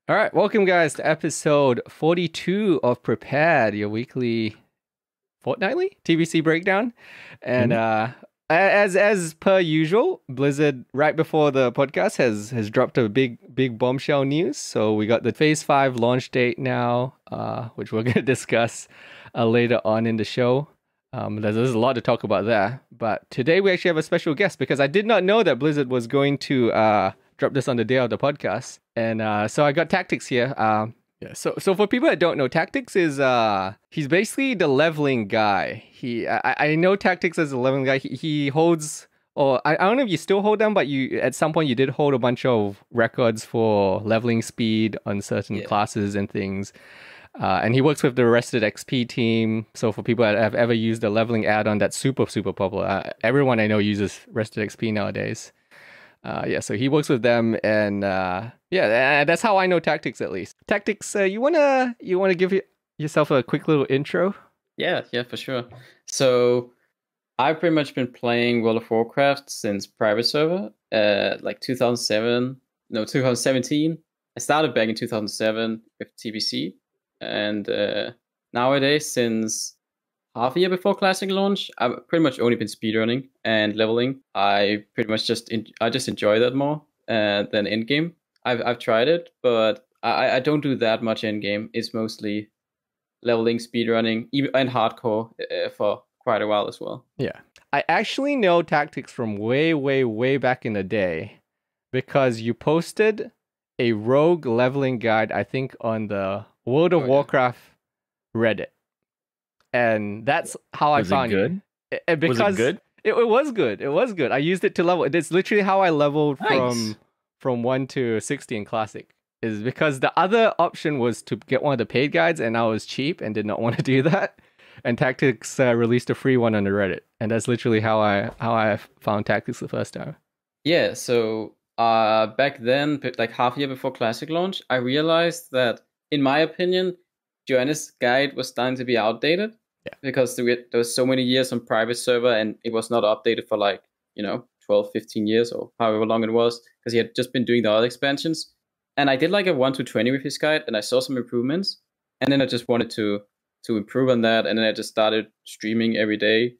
All right, welcome guys to episode 42 of Prepared, your weekly fortnightly TBC breakdown. And as per usual, Blizzard right before the podcast has dropped a big bombshell news. So we got the Phase 5 launch date now, which we're going to discuss later on in the show. There's a lot to talk about there. But today we actually have a special guest because I did not know that Blizzard was going to drop this on the day of the podcast. And so I got Tactics here. So for people that don't know, Tactics is he's basically the leveling guy. I know Tactics as a leveling guy. He holds, or I don't know if you still hold them, but you at some point you did hold a bunch of records for leveling speed on certain classes and things. And he works with the RestedXP team. So for people that have ever used the leveling add-on, that's super popular. Everyone I know uses RestedXP nowadays. So he works with them, and that's how I know Tactics at least. Tactics, you wanna give yourself a quick little intro? Yeah, for sure. So I've pretty much been playing World of Warcraft since private server, like 2017. I started back in 2007 with TBC, and nowadays, since half a year before Classic launch, I've pretty much only been speedrunning and leveling. I pretty much just enjoy that more than in game. I've tried it, but I don't do that much in game. It's mostly leveling, speedrunning, and hardcore for quite a while as well. Yeah, I actually know Tactics from way back in the day because you posted a rogue leveling guide, I think, on the World of Warcraft Reddit. And that's how I found you. Because was it good? It was good. It was good. I used it to level. It's literally how I leveled from 1 to 60 in Classic. Is because the other option was to get one of the paid guides, and I was cheap and did not want to do that. And Tactics released a free one on the Reddit, and that's literally how I found Tactics the first time. Yeah. So back then, like half a year before Classic launch, I realized that, in my opinion, Joanna's guide was starting to be outdated. Yeah. Because there was so many years on private server, and it was not updated for 12, 15 years or however long it was, because he had just been doing the other expansions. And I did like a 1 to 20 with his guide, and I saw some improvements. And then I just wanted to improve on that, and then I just started streaming every day,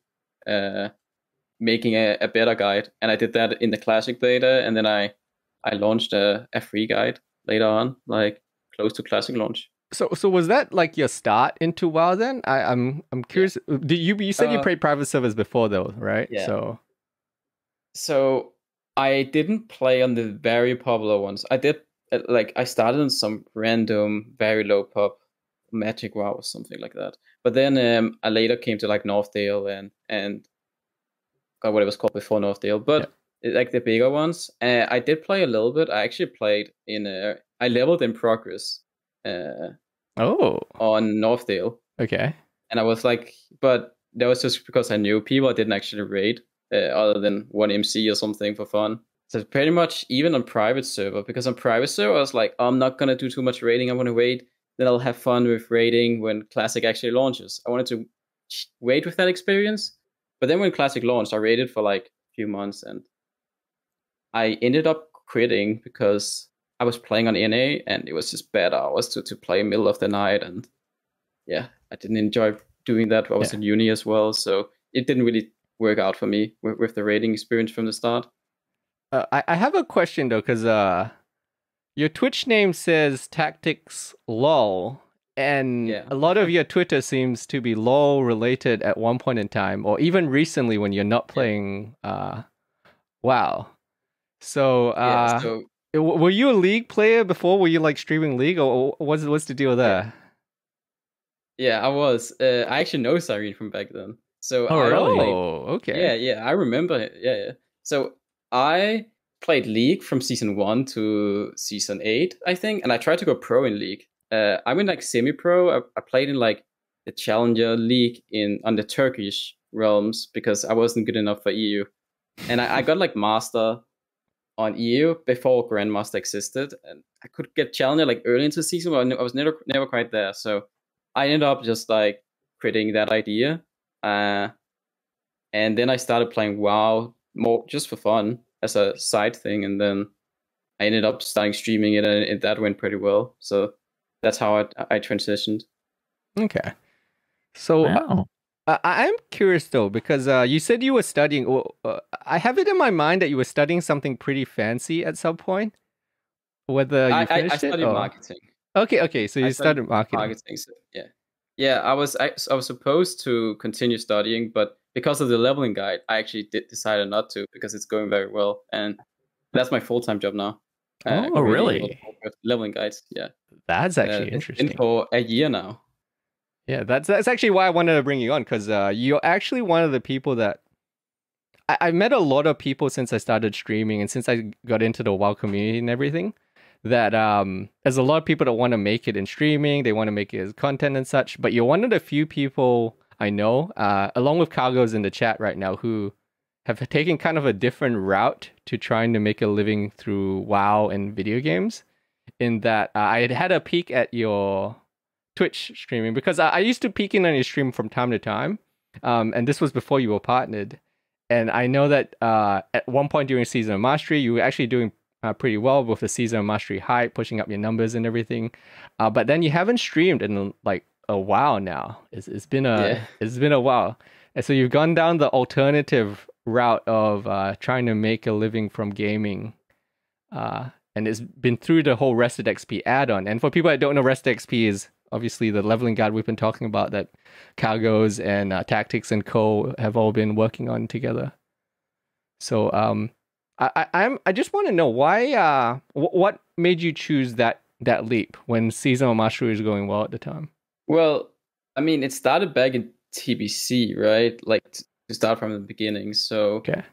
making a better guide. And I did that in the Classic beta, and then I launched a free guide later on, like close to Classic launch. So was that like your start into WoW then? I'm curious. Yeah. You said you played private servers before though, right? Yeah. So I didn't play on the very popular ones. I did I started on some random very low pop Magic WoW or something like that. But then I later came to like Northdale and what it was called before Northdale. But like the bigger ones, I did play a little bit. I actually played I leveled in progress. On Northdale. Okay. And I was like, but that was just because I knew people. I didn't actually raid other than one MC or something for fun. So pretty much even on private server, because on private server I was like, oh, I'm not gonna do too much raiding. I'm gonna wait, then I'll have fun with raiding when Classic actually launches. I wanted to wait with that experience. But then when Classic launched, I raided for like a few months, and I ended up quitting because I was playing on NA, and it was just bad hours to play middle of the night, and I didn't enjoy doing that. I was in uni as well, so it didn't really work out for me with the raiding experience from the start. I have a question though, because your Twitch name says Tactics LOL, and a lot of your Twitter seems to be LOL related at one point in time, or even recently when you're not playing WoW. So were you a League player before? Were you like streaming League, or what's the deal there? Yeah, I was. I actually know Cyrene from back then. So okay. Yeah, I remember it. Yeah. So I played League from season 1 to season 8, I think, and I tried to go pro in League. I'm in like semi-pro. I played in like the Challenger League on the Turkish realms because I wasn't good enough for EU, and I got like Master on EU before Grandmaster existed, and I could get Challenger like early into the season, but I was never quite there. So I ended up just like quitting that idea, and then I started playing WoW more just for fun as a side thing, and then I ended up starting streaming it, and that went pretty well. So that's how I transitioned. Okay. So Wow. I'm curious though, because you said you were studying. I have it in my mind that you were studying something pretty fancy at some point. Whether you finished I studied marketing. Okay. So you studied started marketing. marketing. So, yeah. I was supposed to continue studying, but because of the leveling guide, I actually decided not to because it's going very well, and that's my full-time job now. Oh, really? Leveling guides, yeah. That's actually interesting. It's been for a year now. Yeah, that's actually why I wanted to bring you on, because you're actually one of the people that I met a lot of people since I started streaming and since I got into the WoW community and everything. That there's a lot of people that want to make it in streaming, they want to make it as content and such. But you're one of the few people I know, along with Cargos in the chat right now, who have taken kind of a different route to trying to make a living through WoW and video games. In that I had a peek at your Twitch streaming, because I used to peek in on your stream from time to time, and this was before you were partnered. And I know that at one point during Season of Mastery, you were actually doing pretty well with the Season of Mastery hype, pushing up your numbers and everything. But then you haven't streamed in like a while now. It's been a while, and so you've gone down the alternative route of trying to make a living from gaming. And it's been through the whole RestedXP add-on. And for people that don't know, RestedXP is obviously the leveling guide we've been talking about that Cargos and Tactics and Co have all been working on together. So I just want to know why what made you choose that leap when Season of Mastery was going well at the time? Well, I mean, it started back in TBC, right? Like to start from the beginning. So okay.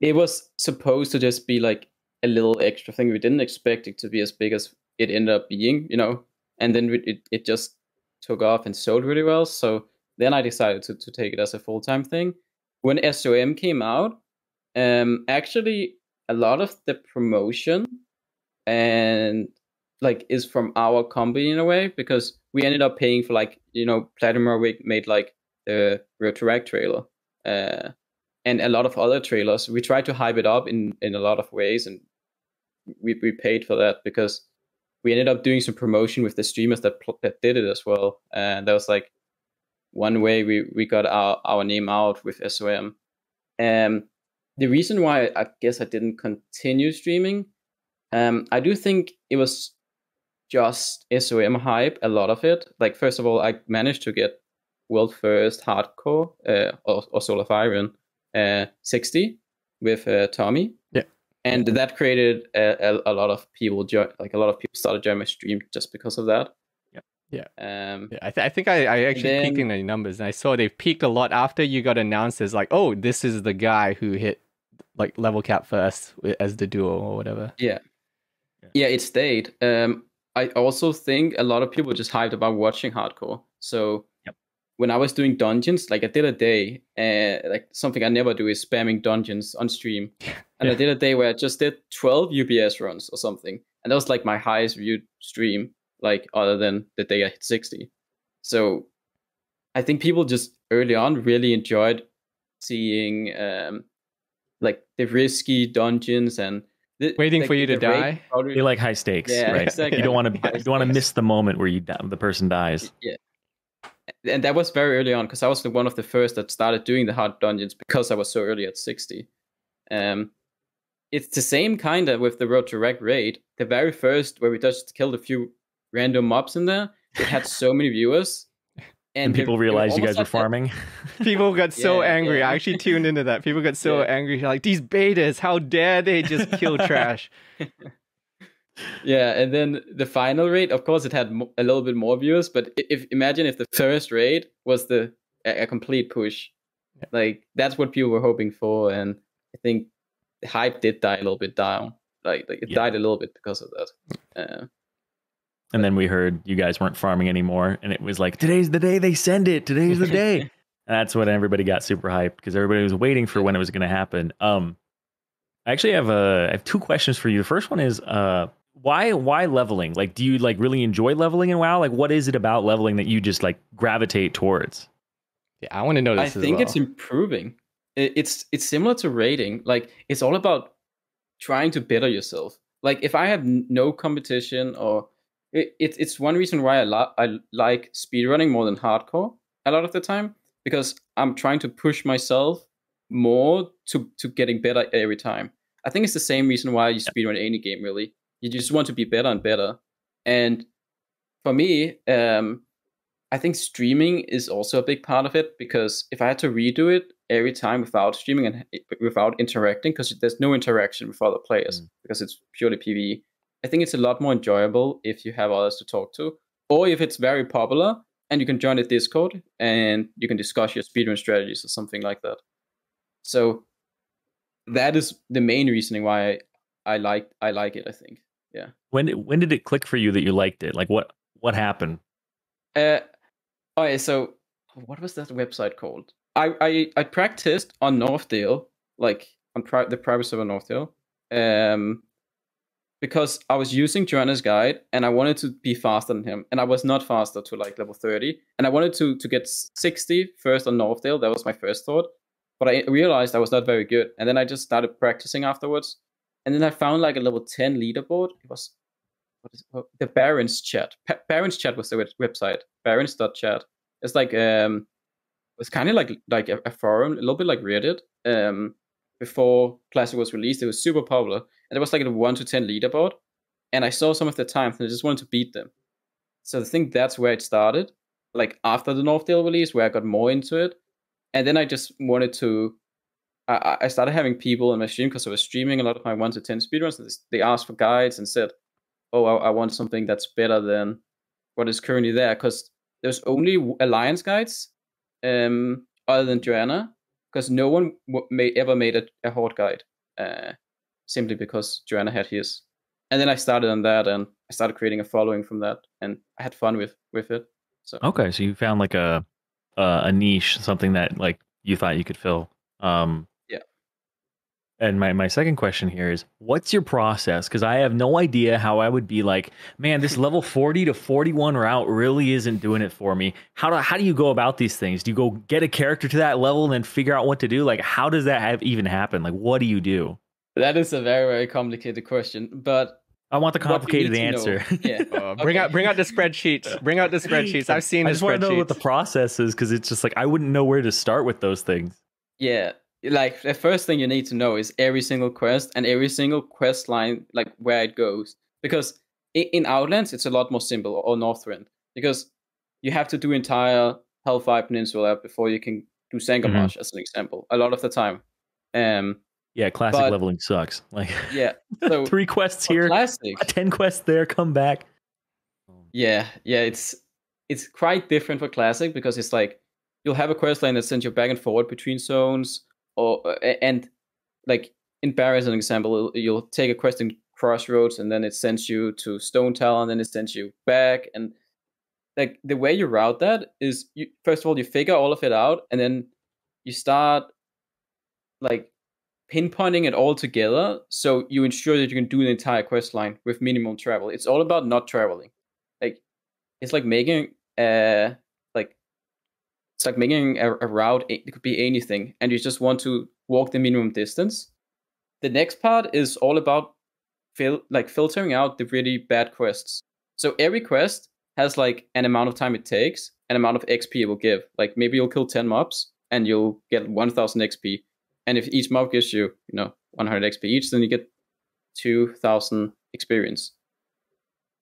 It was supposed to just be like a little extra thing. We didn't expect it to be as big as it ended up being, you know. And then it just took off and sold really well. So then I decided to take it as a full-time thing. When SOM came out, actually a lot of the promotion and like is from our company in a way, because we ended up paying for, like, you know, Platinum made like the WoTLK trailer, and a lot of other trailers. We tried to hype it up in a lot of ways, and we paid for that because we ended up doing some promotion with the streamers that did it as well. And that was like one way we got our name out with SOM. The reason why I guess I didn't continue streaming, I do think it was just SOM hype, a lot of it. Like, first of all, I managed to get world first hardcore or Soul of Iron 60 with Tommy. Yeah. And that created a lot of people a lot of people started joining my stream just because of that. Yeah. Yeah. I think I actually peeked in the numbers, and I saw they peaked a lot after you got announced as like, oh, this is the guy who hit like level cap first as the duo or whatever. Yeah, it stayed. I also think a lot of people just hyped about watching hardcore. So when I was doing dungeons, like I did a day, like something I never do is spamming dungeons on stream. And I did a day where I just did 12 UBS runs or something. And that was like my highest viewed stream, like other than the day I hit 60. So I think people just early on really enjoyed seeing like the risky dungeons and waiting for you to die. You like high stakes, right? Exactly. You don't want to miss the moment where the person dies. Yeah. And that was very early on, because I was one of the first that started doing the hard dungeons because I was so early at 60. It's the same kind of with the WoTLK raid. The very first, where we just killed a few random mobs in there, it had so many viewers. And people realized you guys were farming. People got so angry. I actually tuned into that. People got so angry. Like, these betas, how dare they just kill trash? Yeah, and then the final raid, of course, it had a little bit more viewers. But imagine if the first raid was a complete push. Like, that's what people were hoping for. And I think the hype did die a little bit down. Like it died a little bit because of that. And then we heard you guys weren't farming anymore, and it was like, today's the day they send it. Today's the day. And that's when everybody got super hyped, because everybody was waiting for when it was going to happen. I actually have two questions for you. The first one is why leveling? Like, do you like really enjoy leveling in WoW? Like, what is it about leveling that you just like gravitate towards? Yeah, I want to know this. I think it's improving. It's similar to raiding. Like, it's all about trying to better yourself. Like if I have no competition, or it's one reason why I like speedrunning more than hardcore a lot of the time, because I'm trying to push myself more to getting better every time. I think it's the same reason why you speedrun any game, really. You just want to be better and better. And for me, I think streaming is also a big part of it, because if I had to redo it every time without streaming and without interacting, because there's no interaction with other players, because it's purely PvE, I think it's a lot more enjoyable if you have others to talk to, or if it's very popular and you can join a Discord and you can discuss your speedrun strategies or something like that. So that is the main reasoning why I like it, I think. Yeah. When did it click for you that you liked it? Like what happened? Okay, so what was that website called? I practiced on Northdale, like on the private server Northdale, because I was using Joanna's guide and I wanted to be faster than him, and I was not faster to like level 30, and I wanted to get 60 first on Northdale. That was my first thought, but I realized I was not very good, and then I just started practicing afterwards, and then I found like a level 10 leaderboard. It was the Barons chat. Barons chat was the website. Barons.chat. It's like it's kind of like a forum, a little bit like Reddit. Before Classic was released, it was super popular, and it was like a 1 to 10 leaderboard. And I saw some of the times, and I just wanted to beat them. So I think that's where it started. Like after the Northdale release, where I got more into it, and then I just wanted to. I started having people on my stream, because I was streaming a lot of my 1 to 10 speedruns. And they asked for guides and said, oh, I want something that's better than what is currently there, because there's only Alliance guides other than Joanna, because no one ever made a Horde guide, simply because Joanna had his. And then I started on that, and I started creating a following from that, and I had fun with it. So okay, so you found like a niche, something that like you thought you could fill. Yeah. And my second question here is, what's your process? Because I have no idea how I would be like, man, this level 40 to 41 route really isn't doing it for me. How do you go about these things? Do you go get a character to that level and then figure out what to do? Like, how does that even happen? Like, what do you do? That is a very, very complicated question, but I want the complicated answer. Yeah. Bring out the spreadsheets. Bring out the spreadsheets. I've seen. I just want to know what the process is, because it's just like I wouldn't know where to start with those things. Yeah. Like the first thing you need to know is every single quest and every single quest line, like where it goes. Because in Outlands, it's a lot more simple, or Northrend, because you have to do entire Hellfire Peninsula before you can do Sangarmarsh, as an example, a lot of the time. Yeah, classic leveling sucks. Like, yeah, so 3 quests here, classic, 10 quests there, come back. Yeah, it's quite different for classic, because it's like you'll have a quest line that sends you back and forward between zones. And like in Barry, as an example, you'll take a quest in Crossroads, and then it sends you to Stone Tower, and then it sends you back. And like the way you route that is, first of all, you figure all of it out, and then you start like pinpointing it all together, so you ensure that you can do the entire quest line with minimum travel. It's all about not traveling. Like it's like making It's like making a route. It could be anything, and you just want to walk the minimum distance. The next part is all about filtering out the really bad quests. So every quest has like an amount of time it takes, an amount of XP it will give. Like maybe you'll kill 10 mobs and you'll get 1,000 XP. And if each mob gives you, 100 XP each, then you get 2,000 experience.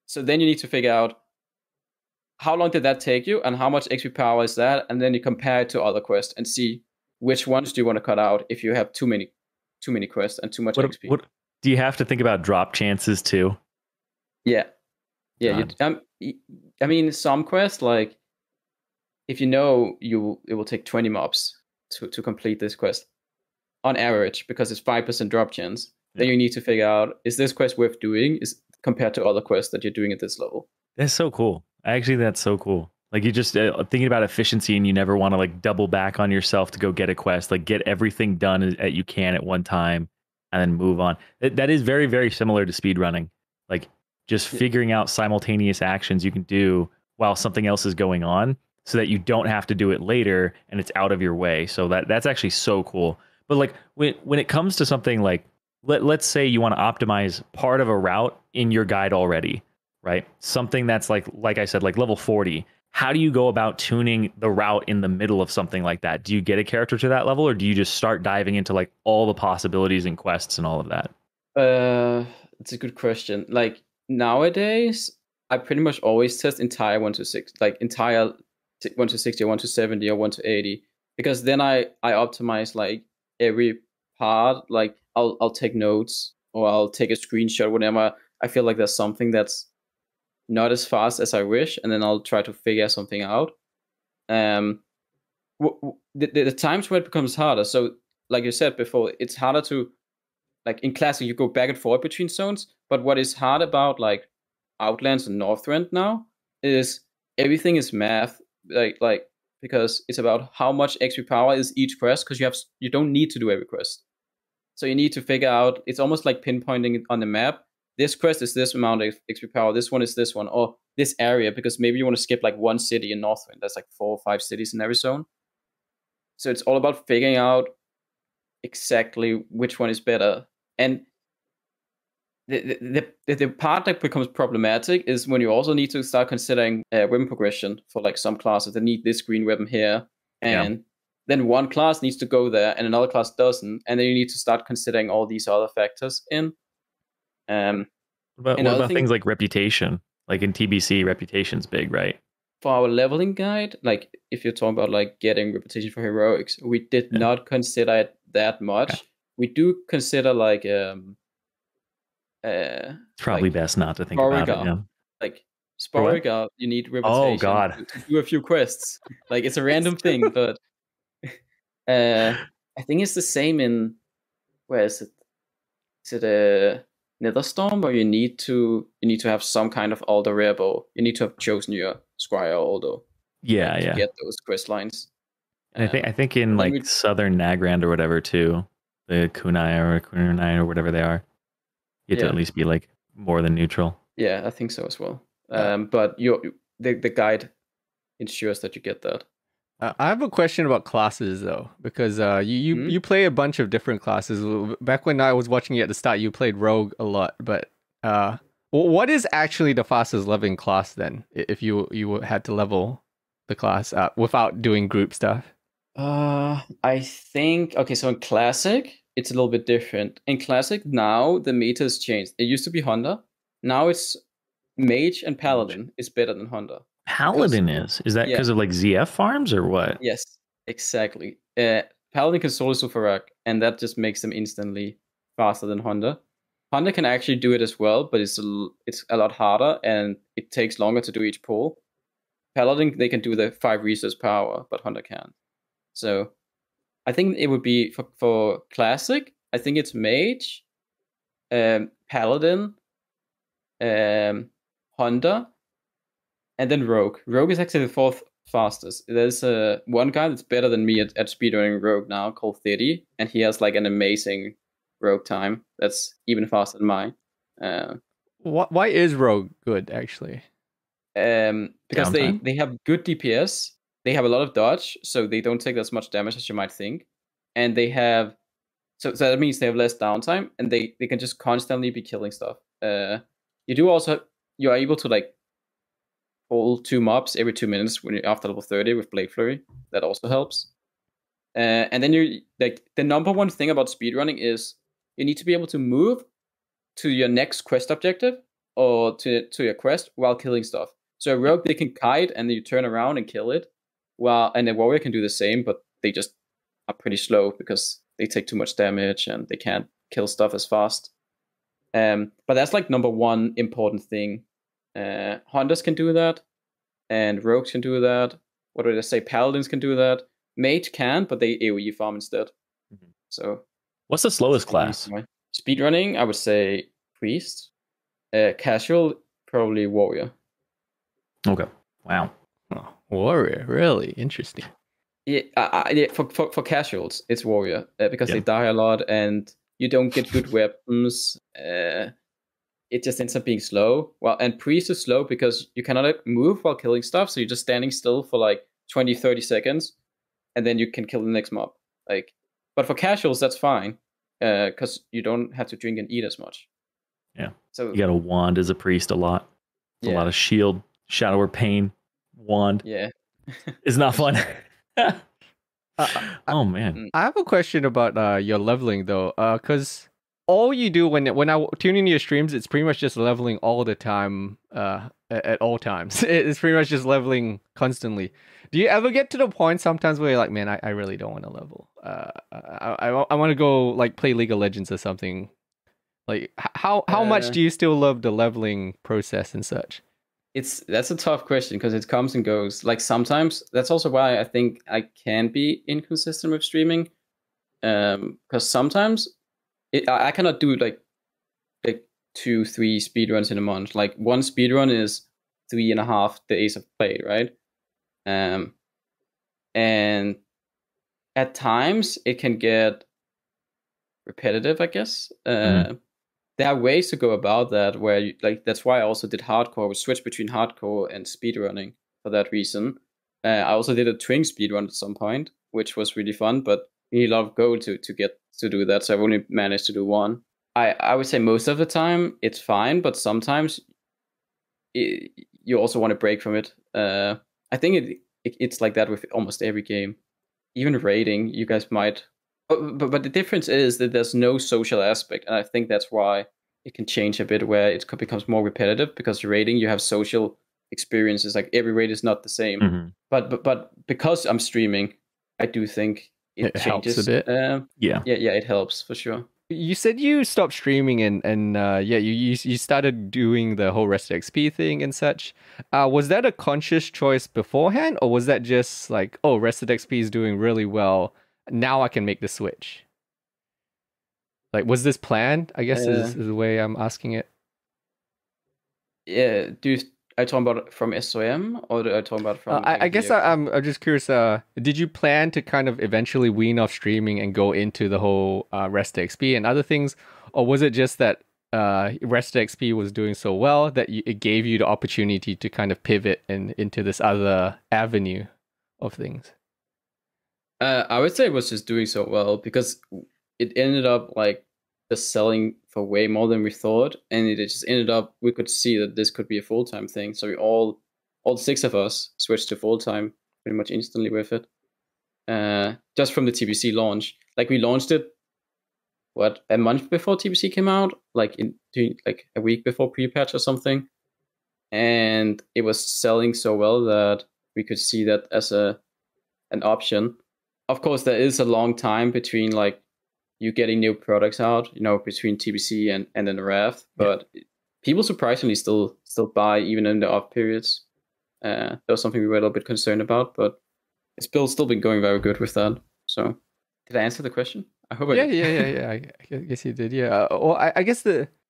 So then you need to figure out, how long did that take you, and how much XP power is that? And then you compare it to other quests and see which ones do you want to cut out if you have too many quests and too much XP. What do you have to think about drop chances too? Yeah. I mean, some quests, like if it will take 20 mobs to complete this quest on average, because it's 5% drop chance. Yeah. Then you need to figure out, is this quest worth doing compared to other quests that you're doing at this level? That's so cool. Actually, that's so cool. Like you just thinking about efficiency, and you never want to like double back on yourself to go get a quest. Like get everything done that you can at one time, and then move on. That is very, very similar to speedrunning. Like just figuring out simultaneous actions you can do while something else is going on, so that you don't have to do it later and it's out of your way. So that's actually so cool. But like when it comes to something like let's say you want to optimize part of a route in your guide already, right? Something that's like I said, like level 40. How do you go about tuning the route in the middle of something like that? Do you get a character to that level, or do you just start diving into like all the possibilities and quests and all of that? It's a good question. Like nowadays, I pretty much always test entire 1 to 6, like entire 1 to 60 or 1 to 70 or 1 to 80, because then I optimize like every part. Like I'll take notes or I'll take a screenshot whenever I feel like there's something that's not as fast as I wish, and then I'll try to figure something out. The times where it becomes harder. So like you said before, it's harder to, like in Classic, you go back and forth between zones. But what is hard about like Outlands and Northrend now is everything is math, like because it's about how much XP power is each quest, because you don't need to do every quest. So you need to figure out, it's almost like pinpointing on the map. This quest is this amount of XP power, this one is this one, or this area, because maybe you want to skip like one city in Northrend. There's like 4 or 5 cities in every zone. So it's all about figuring out exactly which one is better. And the part that becomes problematic is when you also need to start considering weapon progression for like some classes that need this green weapon here, and then one class needs to go there and another class doesn't, and then you need to start considering all these other factors in. What about things like reputation? Like in TBC, reputation's big, right? For our leveling guide, like if you're talking about like getting reputation for heroics, we did not consider it that much. Okay. We do consider like it's probably like best not to think about it. Yeah. Like Sporigar, you need reputation to do a few quests. Like it's a random thing, but I think it's the same in, where is it? Is it Netherstorm, or you need to have some kind of Alder rare bow. You need to have chosen your Squire Alder. To get those quest lines. And I think in like Southern Nagrand or whatever too, the Kunai or whatever they are, you have to at least be like more than neutral. Yeah, I think so as well. But the guide ensures that you get that. I have a question about classes though, because you play a bunch of different classes. Back when I was watching you at the start, you played Rogue a lot. But what is actually the fastest leveling class then? If you had to level the class up without doing group stuff? I think so in Classic it's a little bit different. In Classic now the meta has changed. It used to be Hunter. Now it's Mage and Paladin is better than Hunter. Paladin is that because of like ZF farms or what? Yes, exactly. Paladin can solo Sufarak, and that just makes them instantly faster than Hunter. Hunter can actually do it as well, but it's a lot harder and it takes longer to do each pull. Paladin, they can do the 5 resource power, but Hunter can't. So I think it would be for Classic, I think it's Mage, Paladin, Hunter, and then Rogue. Rogue is actually the 4th fastest. There's one guy that's better than me at speedrunning Rogue now called 30, and he has like an amazing Rogue time that's even faster than mine. Why is Rogue good actually? Because they have good DPS. They have a lot of dodge, so they don't take as much damage as you might think. And they have so that means they have less downtime, and they can just constantly be killing stuff. You are able to like pull 2 mobs every 2 minutes when you're after level 30 with Blade Flurry. That also helps. And then you like the number one thing about speedrunning is you need to be able to move to your next quest objective or to your quest while killing stuff. So a rogue, they can kite and then you turn around and kill it. And the warrior can do the same, but they just are pretty slow because they take too much damage and they can't kill stuff as fast. But that's like number one important thing. Hunters can do that, and rogues can do that. What did I say? Paladins can do that. Mage can, but they AoE farm instead. Mm-hmm. So, what's the slowest class? Speedrunning, I would say priest. Casual, probably warrior. Okay. Wow. Oh, warrior, really interesting. Yeah, for casuals, it's warrior because they die a lot and you don't get good weapons. It just ends up being slow. Well, and priest is slow because you cannot move while killing stuff, so you're just standing still for like 20, 30 seconds, and then you can kill the next mob. But for casuals, that's fine. because you don't have to drink and eat as much. Yeah. So You got a wand as a priest a lot. It's a lot of shield, shadow or pain, wand. Yeah. It's not fun. Oh man. I have a question about your leveling though, because all you do when I tune into your streams, it's pretty much just leveling all the time, at all times. It's pretty much just leveling constantly. Do you ever get to the point sometimes where you're like, man, I really don't want to level. I want to go like play League of Legends or something. Like how much do you still love the leveling process and such? That's a tough question because it comes and goes. Like sometimes that's also why I think I can be inconsistent with streaming. Because sometimes I cannot do like 2-3 speedruns in a month. Like one speedrun is 3.5 days of play, right? And at times it can get repetitive, I guess. There are ways to go about that where you, like that's why I also did hardcore. We switched between hardcore and speedrunning for that reason. I also did a twin speedrun at some point, which was really fun, but you need a lot of gold to get to do that. So I've only managed to do one. I would say most of the time it's fine, but sometimes you also want to break from it. I think it's like that with almost every game. Even raiding, you guys might. But the difference is that there's no social aspect, and I think that's why it can change a bit where it becomes more repetitive, because raiding you have social experiences. Like every raid is not the same. Mm-hmm. But because I'm streaming, I do think it changes helps a bit. Yeah, it helps for sure. You said you stopped streaming and you started doing the whole RestedXP thing and such. Was that a conscious choice beforehand, or was that just like, oh, RestedXP is doing really well, now I can make the switch? Like, was this planned? I guess is the way I'm asking it. Yeah, I talking about from SOM or do I talking about from? I guess I'm just curious. Did you plan to kind of eventually wean off streaming and go into the whole RestedXP and other things, or was it just that RestedXP was doing so well that it gave you the opportunity to kind of pivot into this other avenue of things? I would say it was just doing so well because it ended up like just selling for way more than we thought, and it just ended up we could see that this could be a full-time thing. So we all 6 of us switched to full-time pretty much instantly with it. Just from the TBC launch, like we launched it a month before TBC came out, like a week before pre-patch or something, and it was selling so well that we could see that as an option. Of course, there is a long time between like you getting new products out, between TBC and then the RAF, but people surprisingly still buy even in the off periods. That was something we were a little bit concerned about, but it's still been going very good with that. So, did I answer the question? I hope I did. Yeah. I guess you did. Yeah. Well, I guess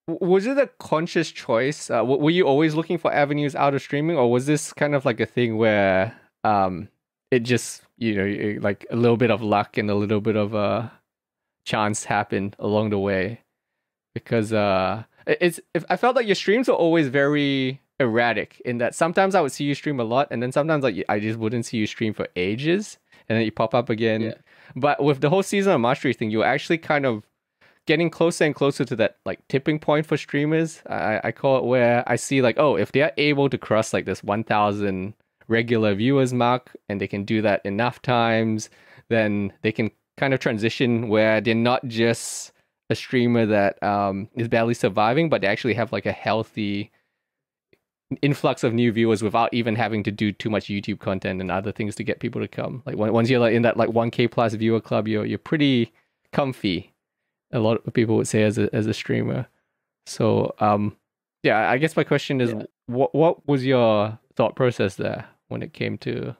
was it a conscious choice? Were you always looking for avenues out of streaming, or was this kind of like a thing where it just like a little bit of luck and a little bit of chance happened along the way? Because I felt like your streams were always very erratic in that sometimes I would see you stream a lot, and then sometimes like I just wouldn't see you stream for ages, and then you pop up again. Yeah. But with the whole season of mastery thing, you were actually kind of getting closer and closer to that like tipping point for streamers. I call it, where I see like, oh, if they're able to cross like this 1,000 regular viewers mark, and they can do that enough times, then they can kind of transition where they're not just a streamer that is barely surviving, but they actually have like a healthy influx of new viewers without even having to do too much YouTube content and other things to get people to come. Like once you're like in that like 1K plus viewer club, you're pretty comfy, a lot of people would say, as a streamer. So I guess my question is, what was your thought process there when it came to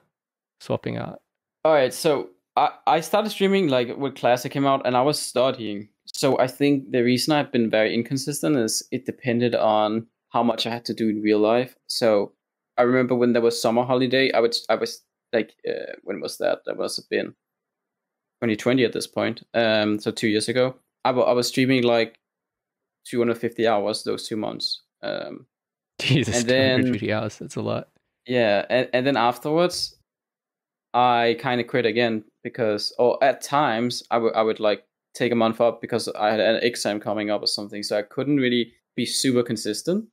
swapping out? All right, so I started streaming like when Classic came out, and I was studying. So I think the reason I've been very inconsistent is it depended on how much I had to do in real life. So I remember when there was summer holiday, I was like, when was that? That must have been 2020 at this point. So 2 years ago, I was streaming like 250 hours those 2 months. Jesus, and then 250 hours. That's a lot. Yeah, and then afterwards, I kind of quit again because, at times I would like take a month up because I had an exam coming up or something, so I couldn't really be super consistent.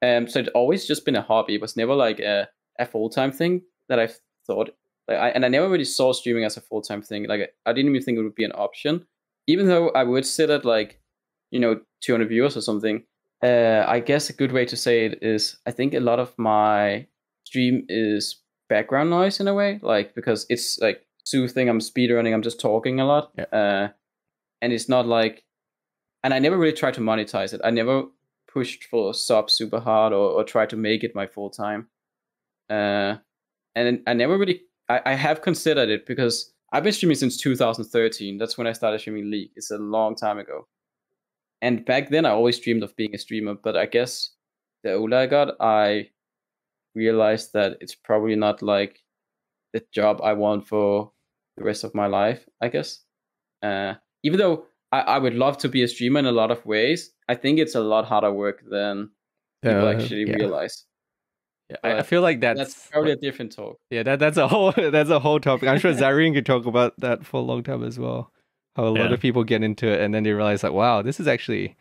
So it's always just been a hobby. It was never like a full-time thing that I thought. I never really saw streaming as a full-time thing. Like I didn't even think it would be an option, even though I would sit at like, 200 viewers or something. I guess a good way to say it is I think a lot of my stream is background noise in a way, like because it's like soothing. I'm speedrunning. I'm just talking a lot, and it's not like. And I never really tried to monetize it. I never pushed for subs super hard or tried to make it my full time. And I never really. I have considered it because I've been streaming since 2013. That's when I started streaming League. It's a long time ago. And back then, I always dreamed of being a streamer. But I guess the older I got, I realized that it's probably not like the job I want for the rest of my life, I guess. Even though I would love to be a streamer in a lot of ways, I think it's a lot harder work than people actually realize. Yeah, I feel like that's probably a different talk. Yeah, that's a whole topic. I'm sure Zareen could talk about that for a long time as well. How a lot of people get into it and then they realize like, wow, this is actually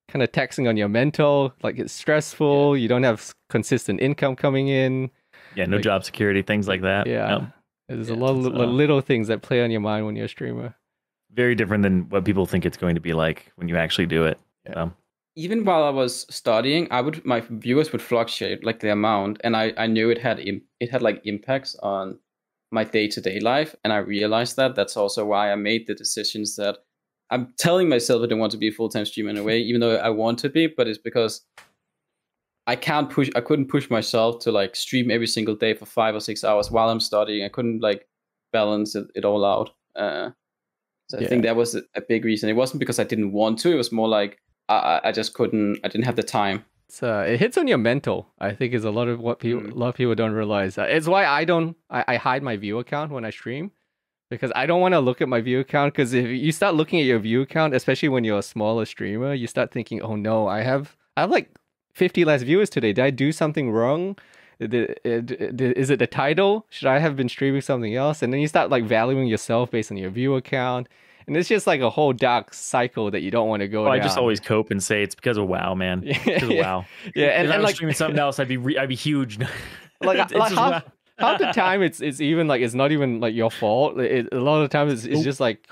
kind of taxing on your mental. Like it's stressful. You don't have consistent income coming in. Yeah, no job security, things like that. Yeah, there's a lot of little things that play on your mind when you're a streamer. Very different than what people think it's going to be like when you actually do it. Yeah. Even while I was studying, my viewers would fluctuate like the amount, and I knew it had like impacts on my day-to-day life, and I realized that's also why I made the decisions that I'm telling myself I don't want to be a full-time streamer in a way, even though I want to be, but it's because I couldn't push myself to like stream every single day for 5 or 6 hours while I'm studying. I couldn't like balance it all out. So I think that was a big reason. It wasn't because I didn't want to. It was more like I just couldn't. I didn't have the time. It hits on your mental. I think is a lot of what a lot of people don't realize. It's why I hide my view account when I stream, because I don't want to look at my view account. Because if you start looking at your view account, especially when you're a smaller streamer, you start thinking, oh no, I have like 50 less viewers today. Did I do something wrong? Is it the title? Should I have been streaming something else? And then you start like valuing yourself based on your view account. And it's just like a whole dark cycle that you don't want to go down. I just always cope and say it's because of WoW, man. Because of WoW. Yeah, and if I was like streaming something else, I'd be huge. Like half the time it's even like it's not even like your fault. A lot of times it's just like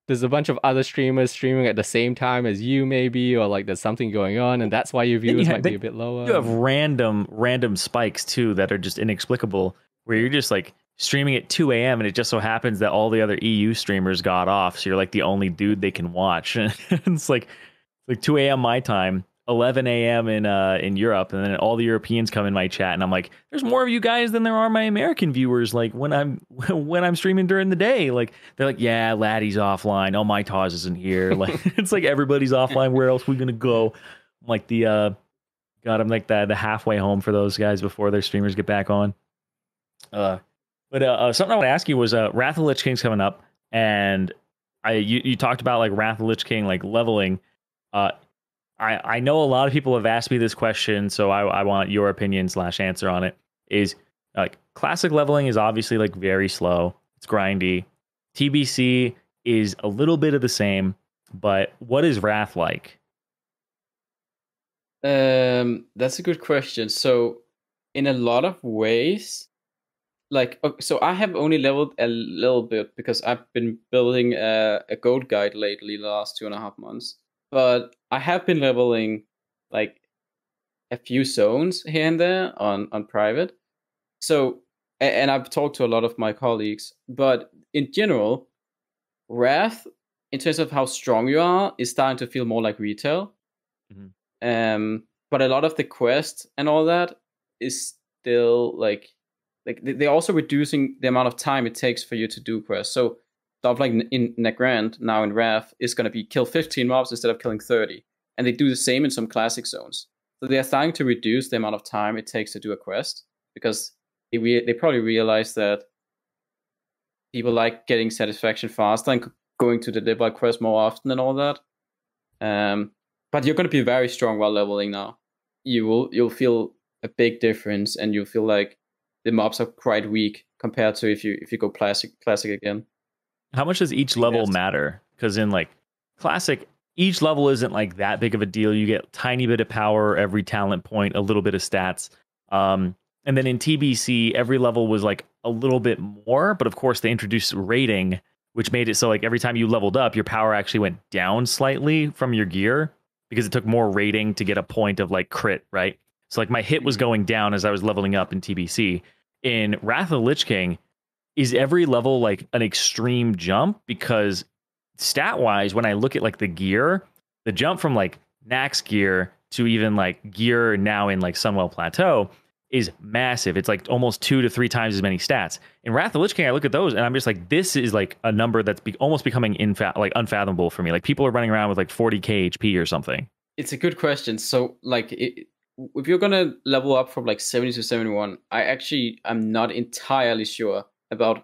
there's a bunch of other streamers streaming at the same time as you, maybe, or like there's something going on, and that's why your viewers might be a bit lower. You have random spikes too that are just inexplicable, where you're just like streaming at 2 a.m. and it just so happens that all the other EU streamers got off, so you're like the only dude they can watch. It's like 2 a.m. my time, 11 a.m. in Europe, and then all the Europeans come in my chat, and I'm like, there's more of you guys than there are my American viewers. Like when I'm streaming during the day, like they're like, yeah, Laddie's offline. Oh, my Taz isn't here. Like it's like everybody's offline. Where else we gonna go? I'm like I'm like the halfway home for those guys before their streamers get back on. But something I want to ask you was Wrath of the Lich King's coming up, and you talked about like Wrath of the Lich King like leveling. I know a lot of people have asked me this question, so I want your opinion / answer on it. Is like classic leveling is obviously like very slow. It's grindy. TBC is a little bit of the same, but what is Wrath like? That's a good question. So in a lot of ways, like, so I have only leveled a little bit because I've been building a gold guide lately, the last 2.5 months. But I have been leveling like a few zones here and there on private. So, and I've talked to a lot of my colleagues, but in general, Wrath, in terms of how strong you are, is starting to feel more like retail. Mm-hmm. But a lot of the quests and all that is still like they're also reducing the amount of time it takes for you to do quests. So stuff like in Nagrand, now in Wrath, is going to be kill 15 mobs instead of killing 30. And they do the same in some classic zones. So they are starting to reduce the amount of time it takes to do a quest, because they probably realize that people like getting satisfaction faster and going to the deliver quest more often and all that. But you're going to be very strong while leveling now. You'll feel a big difference, and you'll feel like the mobs are quite weak compared to if you go classic again. How much does each level matter? Because in like Classic, each level isn't like that big of a deal. You get tiny bit of power every talent point, a little bit of stats. And then in TBC, every level was like a little bit more, but of course they introduced rating, which made it so like every time you leveled up, your power actually went down slightly from your gear because it took more rating to get a point of like crit, right? So like my hit was going down as I was leveling up in TBC. In Wrath of the Lich King, is every level like an extreme jump? Because stat-wise, when I look at like the gear, the jump from like Nax gear to even like gear now in like Sunwell Plateau is massive. It's like almost 2 to 3 times as many stats. In Wrath of the Lich King, I look at those and I'm just like, this is like a number that's almost becoming like unfathomable for me. Like people are running around with like 40k HP or something. It's a good question. So like if you're gonna level up from like 70 to 71, I'm not entirely sure about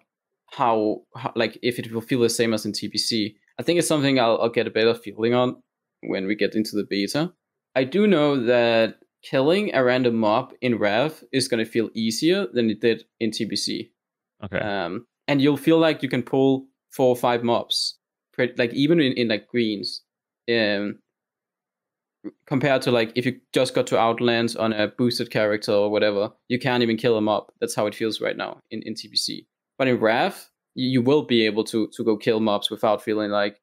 how like if it will feel the same as in TPC. I think it's something I'll get a better feeling on when we get into the beta. I do know that killing a random mob in Wrath is going to feel easier than it did in TBC. Okay. And you'll feel like you can pull 4 or 5 mobs, like even in like greens. Compared to like if you just got to Outlands on a boosted character or whatever, you can't even kill a mob. That's how it feels right now in TBC. But in Wrath, you will be able to go kill mobs without feeling like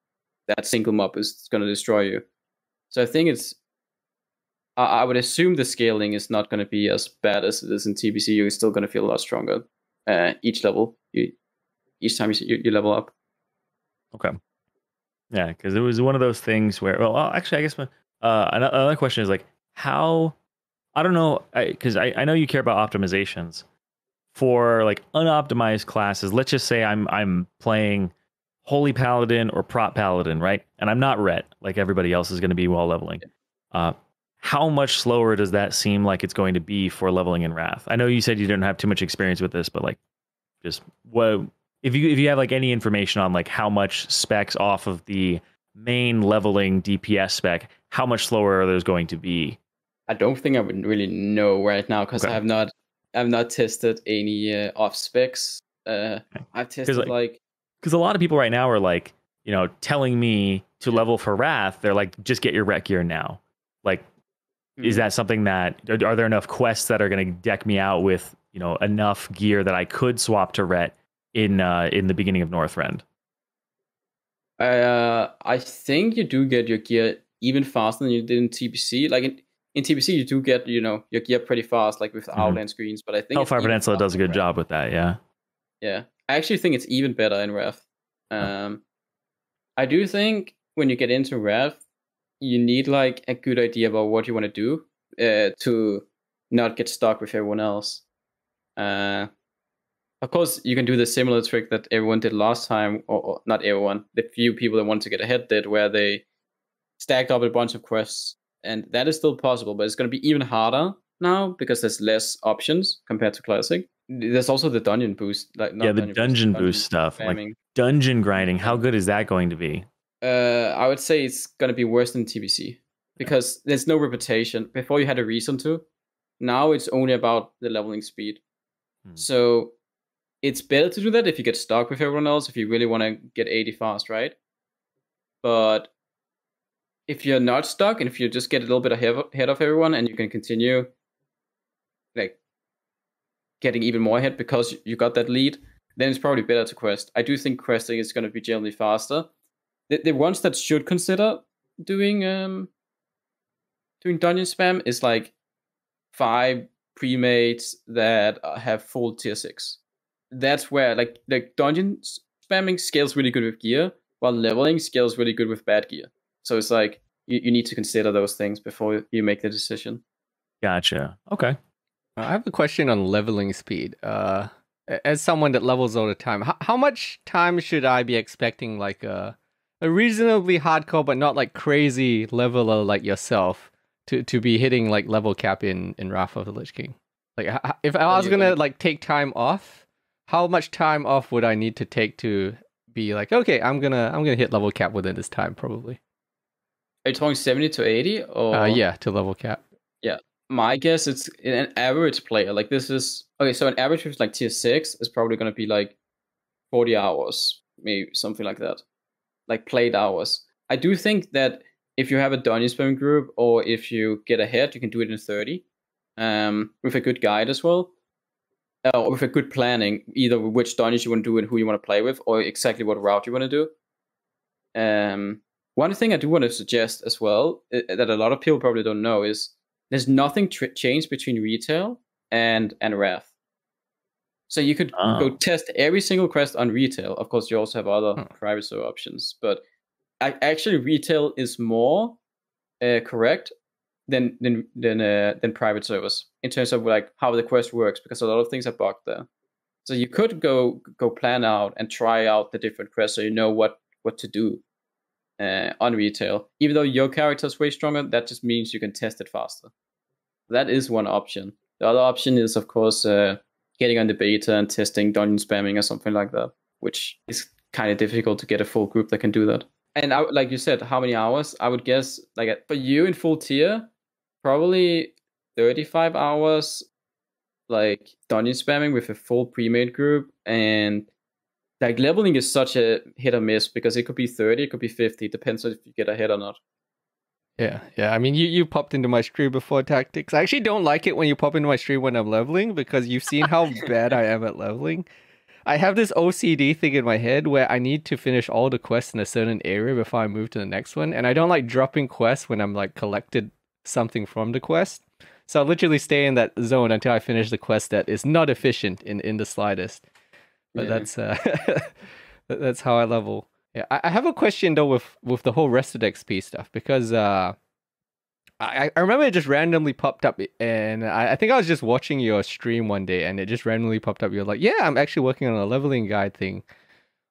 that single mob is going to destroy you. So I think I would assume the scaling is not going to be as bad as it is in TBC. You're still going to feel a lot stronger each level. Each time you level up. Okay. Yeah, because it was one of those things where, well, actually, I guess another question is like, how, I don't know, because I know you care about optimizations. For like unoptimized classes, let's just say I'm playing Holy Paladin or Prot Paladin, right? And I'm not Ret, like everybody else is going to be while leveling. How much slower does that seem like it's going to be for leveling in Wrath? I know you said you didn't have too much experience with this, but like, just what if you have like any information on like how much specs off of the main leveling DPS spec, how much slower are those going to be? I don't think I would really know right now because Okay. I've not tested any off specs. I've tested like because a lot of people right now are like, telling me to level for Wrath. They're like, just get your Ret gear now. Like, is that something that are there enough quests that are going to deck me out with enough gear that I could swap to Ret in the beginning of Northrend? I think you do get your gear even faster than you did in TBC. Like in TBC, you do get your gear pretty fast, like with Outland screens. But I think Hellfire Peninsula does a good job with that. Yeah. Yeah, I actually think it's even better in Wrath. I do think when you get into Wrath, you need like a good idea about what you want to do to not get stuck with everyone else. Of course, you can do the similar trick that everyone did last time, or not everyone, the few people that wanted to get ahead did, where they stacked up a bunch of quests, and that is still possible, but it's going to be even harder now because there's less options compared to Classic. There's also the dungeon boost, like the dungeon boost stuff, spamming. Like dungeon grinding. How good is that going to be? I would say it's going to be worse than TBC because there's no reputation. Before you had a reason to. Now it's only about the leveling speed. So it's better to do that if you get stuck with everyone else, if you really want to get 80 fast, right? But if you're not stuck and if you just get a little bit ahead of everyone and you can continue like getting even more ahead because you got that lead, then it's probably better to quest. I do think questing is going to be generally faster. The ones that should consider doing dungeon spam is like 5 premates that have full tier 6. That's where like dungeon spamming scales really good with gear, while leveling scales really good with bad gear. So it's like you need to consider those things before you make the decision. Gotcha. Okay. I have a question on leveling speed. As someone that levels all the time, how much time should I be expecting like a reasonably hardcore but not like crazy leveler like yourself to be hitting like level cap in Wrath of the Lich King? Like if I was gonna like take time off, how much time off would I need to take to be like, okay, I'm gonna hit level cap within this time probably? Are you talking 70 to 80 or yeah, to level cap? Yeah. My guess it's an average player. Like this is okay, so an average with like tier 6 is probably gonna be like 40 hours, maybe something like that. Like played hours. I do think that if you have a dungeon spamming group, or if you get ahead, you can do it in 30, with a good guide as well, or with a good planning, either which dungeons you want to do and who you want to play with, or exactly what route you want to do. One thing I do want to suggest as well, that a lot of people probably don't know, is there's nothing changed between retail and wrath. So you could go test every single quest on retail. Of course, you also have other private server options, but actually retail is more correct than private servers in terms of like how the quest works, because a lot of things are bugged there. So you could go plan out and try out the different quests, so you know what to do on retail. Even though your character is way stronger, that just means you can test it faster. That is one option. The other option is, of course, getting on the beta and testing dungeon spamming or something like that, which is kind of difficult to get a full group that can do that. And like you said, how many hours? I would guess, like, for you in full tier, probably 35 hours, like dungeon spamming with a full pre-made group. And like leveling is such a hit or miss, because it could be 30, it could be 50, depends on if you get ahead or not. Yeah. I mean, you popped into my stream before, Tactics. I actually don't like it when you pop into my stream when I'm leveling, because you've seen how bad I am at leveling. I have this OCD thing in my head where I need to finish all the quests in a certain area before I move to the next one, and I don't like dropping quests when I'm like collected something from the quest. So I'll literally stay in that zone until I finish the quest that is not efficient in the slightest. But that's how I level. Yeah, I have a question though with the whole RestedXP stuff, because I remember it just randomly popped up, and I think I was just watching your stream one day, and it just randomly popped up. You're like, yeah, I'm actually working on a leveling guide thing.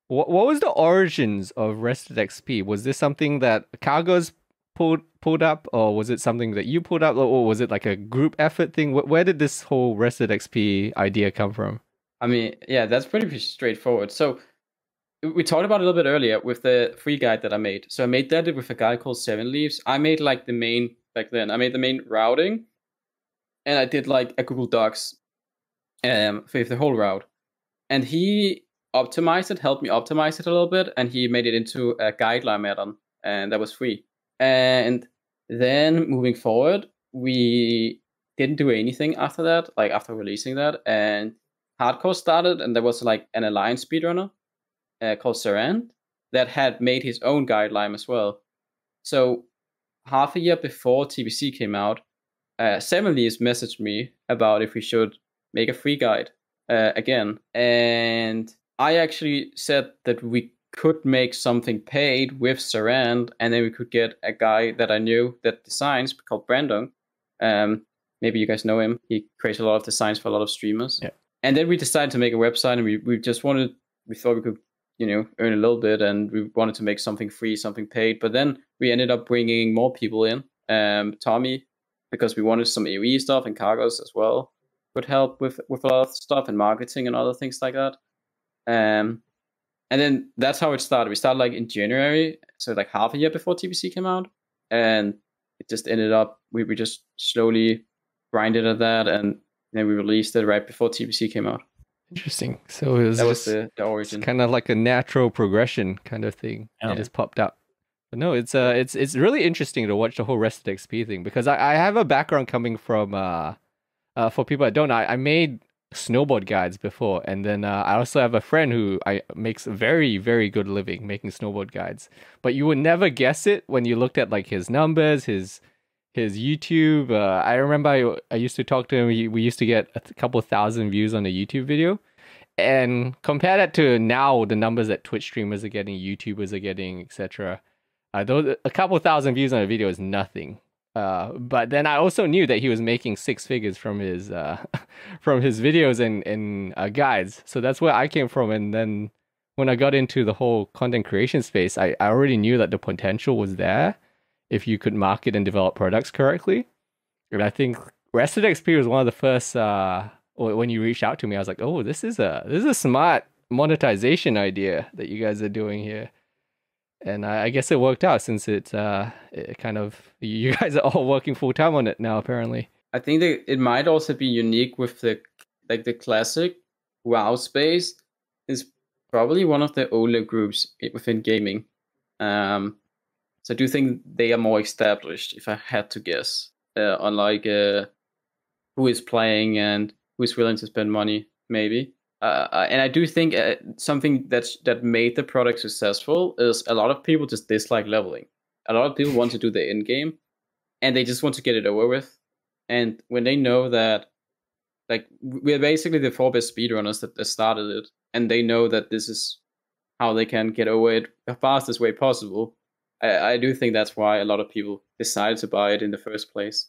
What was the origins of RestedXP? Was this something that Cargos pulled up, or was it something that you pulled up, or was it like a group effort thing? Where did this whole RestedXP idea come from? I mean, yeah, that's pretty straightforward. So we talked about it a little bit earlier with the free guide that I made. So I made that with a guy called Seven Leaves. I made like the main, back then, I made the main routing, and I did like a Google Docs for the whole route. And he optimized it, helped me optimize it a little bit, and he made it into a guideline add-on, and that was free. And then moving forward, we didn't do anything after that, like after releasing that, and Hardcore started, and there was like an alliance speedrunner called Saran that had made his own guideline as well. So half a year before TBC came out, Seven Leaves messaged me about if we should make a free guide again. And I actually said that we could make something paid with Saran, and then we could get a guy that I knew that designs called Brandon. Maybe you guys know him. He creates a lot of designs for a lot of streamers. Yeah. And then we decided to make a website, and we thought we could, earn a little bit, and we wanted to make something free, something paid. But then we ended up bringing more people in. Tommy, because we wanted some AoE stuff, and Cargos as well would help with a lot of stuff, and marketing and other things like that. And then that's how it started. We started like in January, so like half a year before TBC came out, and it just ended up we just slowly grinded at that, and then we released it right before TBC came out. Interesting. So it was that was the origin. Kind of like a natural progression kind of thing. It just popped up. But no, it's really interesting to watch the whole RestedXP thing, because I have a background coming from for people that don't know, I made snowboard guides before, and then I also have a friend who makes a very, very good living making snowboard guides. But you would never guess it when you looked at like his numbers, his YouTube. I remember I used to talk to him. We used to get a couple thousand views on a YouTube video, and compare that to now the numbers that Twitch streamers are getting, YouTubers are getting, etc. Those a couple thousand views on a video is nothing. But then I also knew that he was making six figures from his videos and guides. So that's where I came from. And then when I got into the whole content creation space, I already knew that the potential was there if you could market and develop products correctly. And I think RestedXP was one of the first. When you reached out to me, I was like, "Oh, this is a smart monetization idea that you guys are doing here." And I guess it worked out, since it kind of, you guys are all working full time on it now, apparently. I think that it might also be unique with the classic WoW space is probably one of the older groups within gaming. So I do think they are more established, if I had to guess, on like who is playing and who is willing to spend money, maybe. And I do think something that made the product successful is a lot of people just dislike leveling. A lot of people want to do the end game, and they just want to get it over with. And when they know that, like, we're basically the 4 best speedrunners that started it, and they know that this is how they can get over it the fastest way possible, I do think that's why a lot of people decided to buy it in the first place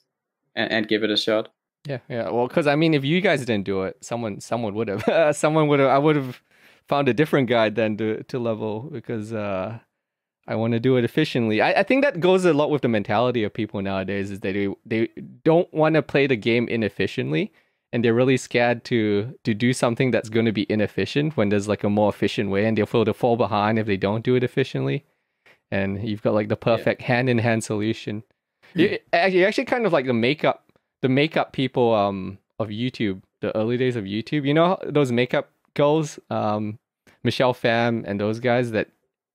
and give it a shot. Yeah. Well, because I mean, if you guys didn't do it, someone would have. Someone would have. I would have found a different guide then to level, because I want to do it efficiently. I think that goes a lot with the mentality of people nowadays. Is they don't want to play the game inefficiently, and they're really scared to do something that's going to be inefficient when there's like a more efficient way, and they'll feel to fall behind if they don't do it efficiently. And you've got like the perfect hand-in-hand solution. You're actually kind of like the makeup people of YouTube, the early days of YouTube. You know those makeup girls, Michelle Pham and those guys that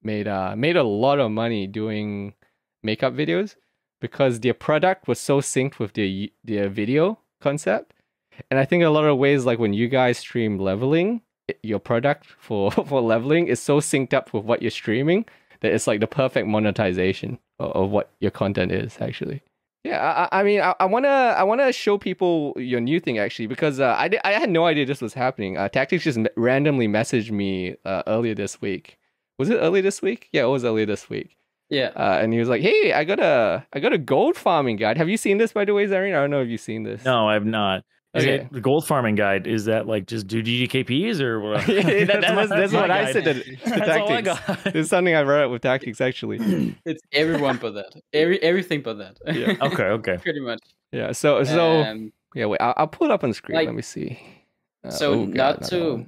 made a lot of money doing makeup videos because their product was so synced with their video concept. And I think a lot of ways, like when you guys stream leveling, your product for leveling is so synced up with what you're streaming that it's like the perfect monetization of what your content is actually. Yeah, I mean, I wanna show people your new thing actually, because I had no idea this was happening. Tactics just randomly messaged me earlier this week. Was it early this week? Yeah, it was earlier this week. Yeah. And he was like, "Hey, I got a gold farming guide. Have you seen this, by the way, Zareen? I don't know if you've seen this." No, I've not. Okay. The gold farming guide, is that like just do GGKPs or what? that's what I said to That's all I Tactics. got. It's something I read with Tactics actually. It's everyone but that. Everything but that. Yeah. Okay. Pretty much. Yeah. So yeah. Wait, I'll pull it up on the screen. Like, Let me see. Not to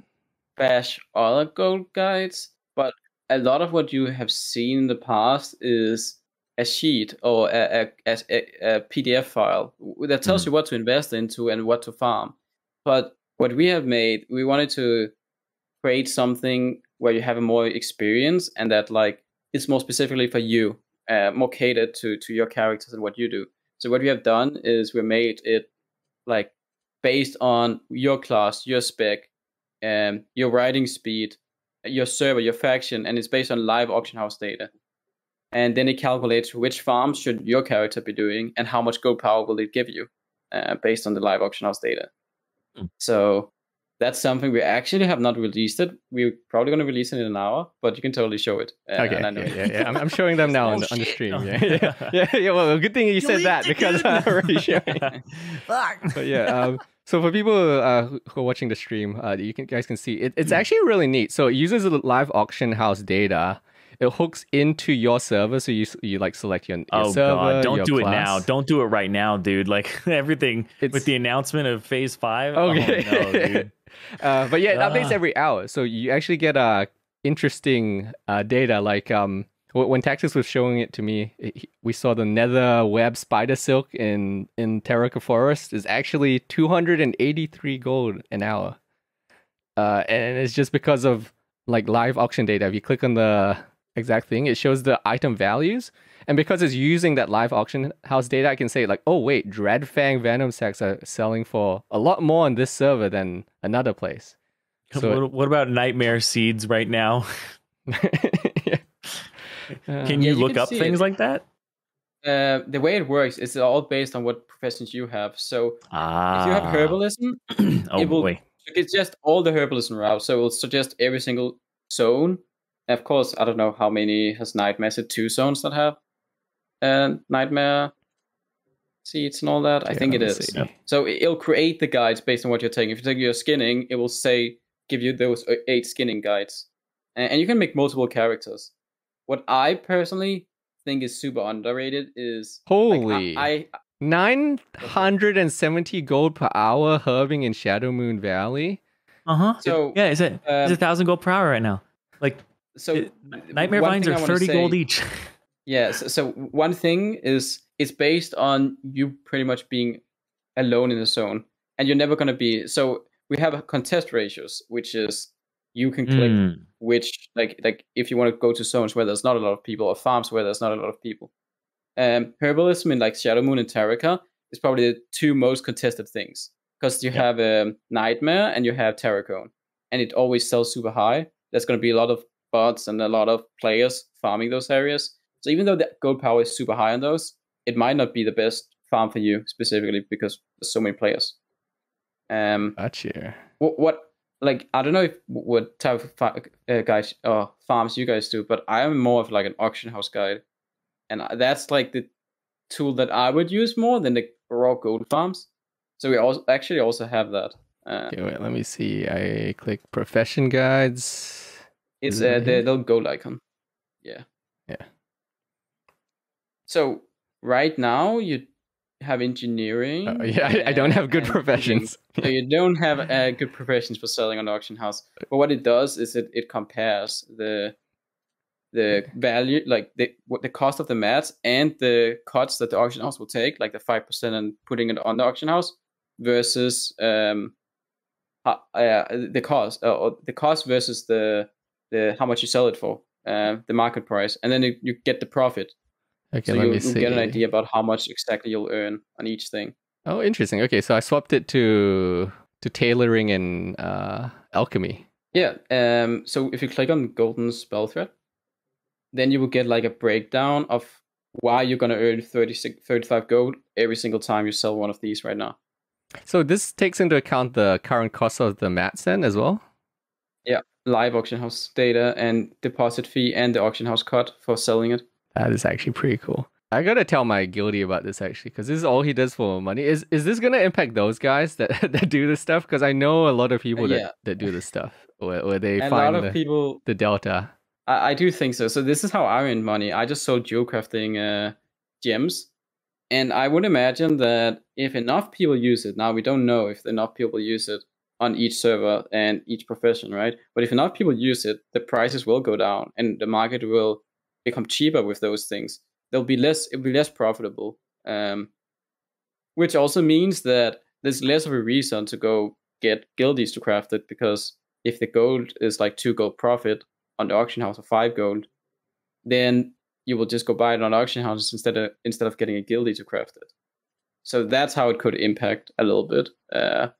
bash other gold guides, but a lot of what you have seen in the past is a sheet or a PDF file that tells you what to invest into and what to farm. But what we have made, we wanted to create something where you have a more experience and that like it's more specifically for you, more catered to your characters and what you do. So what we have done is we made it like based on your class, your spec, your writing speed, your server, your faction, and it's based on live auction house data. And then it calculates which farms should your character be doing and how much gold power will it give you based on the live auction house data. So that's something we actually have not released it. We're probably going to release it in an hour, but you can totally show it. Okay. And I know Yeah. I'm showing them now on the stream. Yeah. Well, good thing you said that because I'm already showing. But yeah. So for people who are watching the stream, you guys can see it's actually really neat. So it uses live auction house data. It hooks into your server, so you like select your server. God, don't do class. it now. Don't do it right now, dude. Like everything with the announcement of Phase 5. Okay. Oh, no, dude. But yeah, it updates every hour, so you actually get interesting data. Like when Tactics was showing it to me, we saw the nether web spider silk in Terraca Forest is actually 283 gold an hour, and it's just because of like live auction data. If you click on the exact thing, it shows the item values, and because it's using that live auction house data, I can say like, oh wait, Dreadfang Venom Sacks are selling for a lot more on this server than another place. So what about Nightmare Seeds right now? Can you look up things like that? The way it works is all based on what professions you have. So if you have herbalism, it's just all the herbalism routes. So it will suggest every single zone. And of course, I don't know how many has Nightmare. Is it 2 zones that have Nightmare seeds and all that? I think it is. Yeah. So it'll create the guides based on what you're taking. If you take your skinning, it will give you those 8 skinning guides. And you can make multiple characters. What I personally think is super underrated is... Holy... Like, 970 gold per hour herbing in Shadow Moon Valley. So yeah, it's 1,000 gold per hour right now. Like, so Nightmare Vines are 30 gold each. Yeah. So one thing is it's based on you pretty much being alone in the zone, and you're never going to be. So we have contest ratios, which is you can click which, like if you want to go to zones where there's not a lot of people or farms where there's not a lot of people. Herbalism in like Shadow Moon and Taraka is probably the two most contested things, because you have Nightmare and you have Terracone, and it always sells super high. There's going to be a lot of bots and a lot of players farming those areas. So even though the gold power is super high on those, it might not be the best farm for you specifically because there's so many players. Gotcha. What like, I don't know what type of guys or farms you guys do, but I am more of like an auction house guide, and that's like the tool that I would use more than the raw gold farms. So we also have that. Okay, wait, let me see. I click profession guides. It's the little gold icon. Yeah. So right now you have engineering. I don't have good professions. So you don't have good professions for selling on the auction house. But what it does is it compares the value, like the cost of the mats and the cuts that the auction house will take, like the 5% and putting it on the auction house, versus the cost versus the how much you sell it for, the market price, and then you get the profit. Okay, so let you'll me see. Get an idea about how much exactly you'll earn on each thing. Oh, interesting. Okay, so I swapped it to tailoring and alchemy. Yeah. So if you click on golden spell thread, then you will get like a breakdown of why you're gonna earn 35 gold every single time you sell one of these right now. So this takes into account the current cost of the mats then as well? Yeah, live auction house data and deposit fee and the auction house cut for selling it. That is actually pretty cool. I gotta tell my guilty about this actually, because this is all he does for money. Is this gonna impact those guys that do this stuff? Because I know a lot of people that do this stuff where they find the delta. I do think so. So this is how I earn money. I just sold geocrafting gems, and I would imagine that if enough people use it, now we don't know if enough people use it on each server and each profession, right? But if enough people use it, the prices will go down and the market will become cheaper with those things. It'll be less profitable, which also means that there's less of a reason to go get guildies to craft it, because if the gold is like 2 gold profit on the auction house or 5 gold, then you will just go buy it on auction houses instead of getting a guildie to craft it. So that's how it could impact a little bit,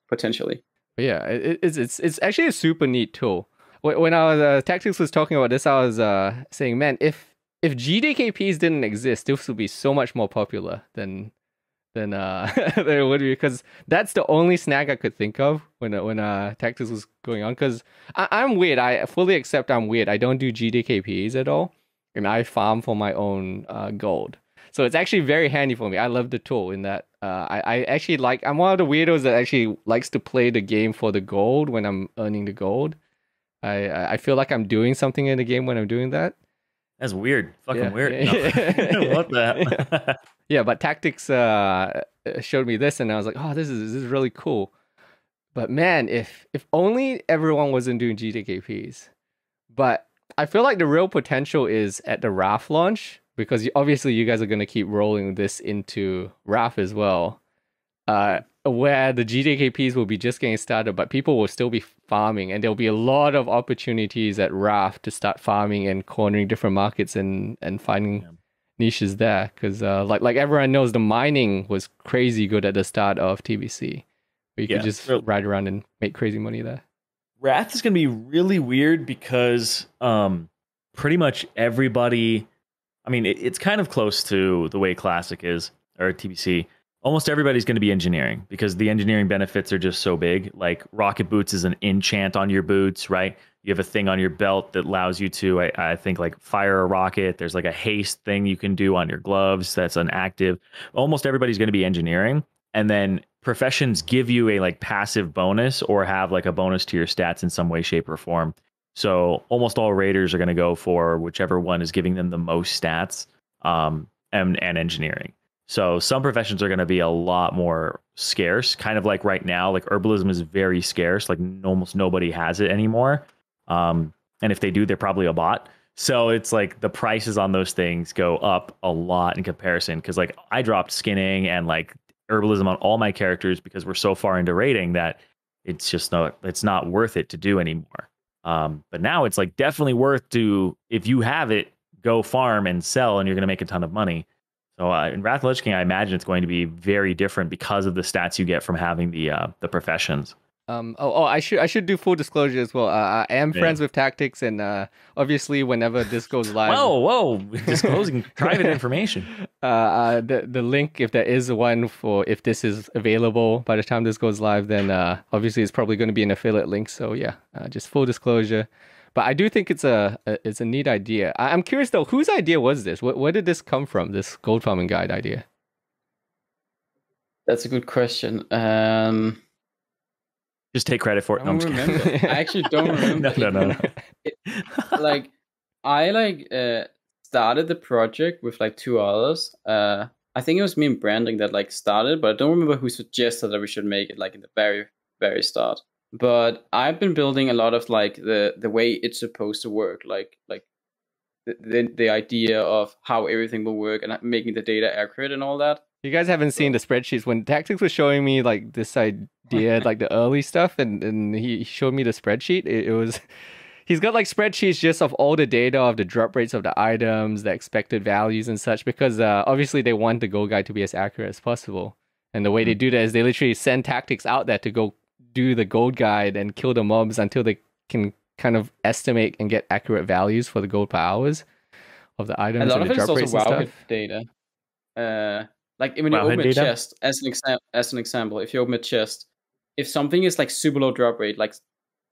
potentially. But yeah, it's actually a super neat tool. When I was Tactics was talking about this, I was saying, man, if GDKPs didn't exist, this would be so much more popular than there would be, because that's the only snag I could think of when Tactics was going on. Because I'm weird. I fully accept I'm weird. I don't do GDKPs at all, and I farm for my own gold. So it's actually very handy for me. I love the tool in that I actually like. I'm one of the weirdos that actually likes to play the game for the gold when I'm earning the gold. I feel like I'm doing something in the game when I'm doing that. That's weird. Fucking weird. No. What the? Yeah, but Tactics showed me this, and I was like, oh, this is really cool. But man, if only everyone wasn't doing GTKPs. But I feel like the real potential is at the RAF launch, because obviously you guys are going to keep rolling this into RAF as well, where the GTKPs will be just getting started, but people will still be farming, and there'll be a lot of opportunities at RAF to start farming and cornering different markets and finding niches there. Because like everyone knows, the mining was crazy good at the start of TBC. You could just ride around and make crazy money there. Wrath is going to be really weird because pretty much everybody, I mean, it's kind of close to the way Classic is, or TBC. Almost everybody's going to be engineering, because the engineering benefits are just so big. Like rocket boots is an enchant on your boots, right? You have a thing on your belt that allows you to, I think, like fire a rocket. There's like a haste thing you can do on your gloves that's an active. Almost everybody's going to be engineering. And then professions give you a like passive bonus or have like a bonus to your stats in some way, shape, or form. So almost all raiders are going to go for whichever one is giving them the most stats, and engineering. So some professions are going to be a lot more scarce, kind of like right now, like herbalism is very scarce, like almost nobody has it anymore. And if they do, they're probably a bot. So it's like the prices on those things go up a lot in comparison, because like I dropped skinning and like herbalism on all my characters because we're so far into raiding that it's just it's not worth it to do anymore. But now it's like definitely worth to, if you have it, go farm and sell, and you're going to make a ton of money. So in WoTLK, I imagine it's going to be very different because of the stats you get from having the professions. I should do full disclosure as well. I am friends with Tactics, and obviously, whenever this goes live, whoa, disclosing private information. The link, if there is one for if this is available by the time this goes live, then obviously it's probably going to be an affiliate link. So yeah, just full disclosure. But I do think it's a neat idea. I'm curious though, whose idea was this? Where did this come from? This gold farming guide idea? That's a good question. Just take credit for it. I don't remember. I actually don't remember. No. I started the project with like 2 others. I think it was me and Branding that like started, but I don't remember who suggested that we should make it like in the very, very start. But I've been building a lot of like the way it's supposed to work, like the idea of how everything will work and making the data accurate and all that. You guys haven't seen the spreadsheets. When Tactics was showing me like this idea, like the early stuff, and he showed me the spreadsheet, it was, he's got like spreadsheets just of all the data of the drop rates of the items, the expected values and such, because obviously they want the gold guide to be as accurate as possible. And the way they do that is they literally send Tactics out there to go do the gold guide and kill the mobs until they can kind of estimate and get accurate values for the gold per hours of the items and the drop rates and stuff. Data. Like when you open a chest, as an example, if you open a chest, if something is like super low drop rate, like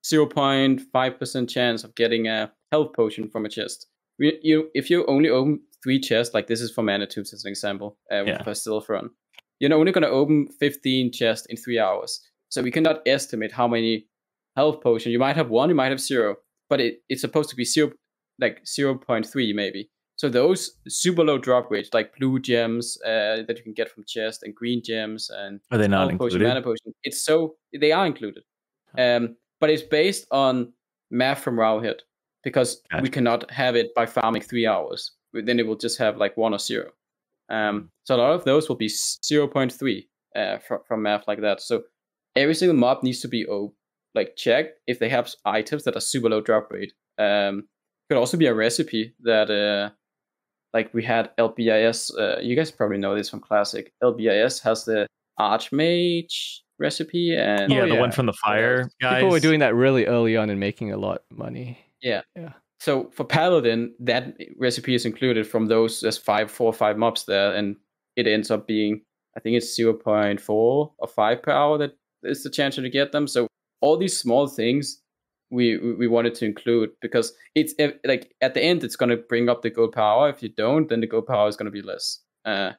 0.5% chance of getting a health potion from a chest, if you only open 3 chests, like this is for mana tubes as an example, for stealth run, you're only going to open 15 chests in 3 hours. So we cannot estimate how many health potions. You might have 1, you might have 0, but it's supposed to be 0.3 maybe. So those super low drop rates, like blue gems that you can get from chest, and green gems, and are they not included? Mana potion, they are included, but it's based on math from Rowhead, because we cannot have it by farming 3 hours. Then it will just have like 1 or 0. So a lot of those will be 0.3 from math like that. So every single mob needs to be checked if they have items that are super low drop rate. Could also be a recipe that. Like we had LBIS, you guys probably know this from Classic. LBIS has the Archmage recipe, and the one from the fire guys. People were doing that really early on and making a lot of money. Yeah. So for Paladin, that recipe is included from those. There's 4 or 5 mobs there, and it ends up being, I think it's 0.4 or 5 per hour that is the chance to get them. So all these small things we wanted to include, because it's like at the end it's going to bring up the gold power. If you don't, then the gold power is going to be less. So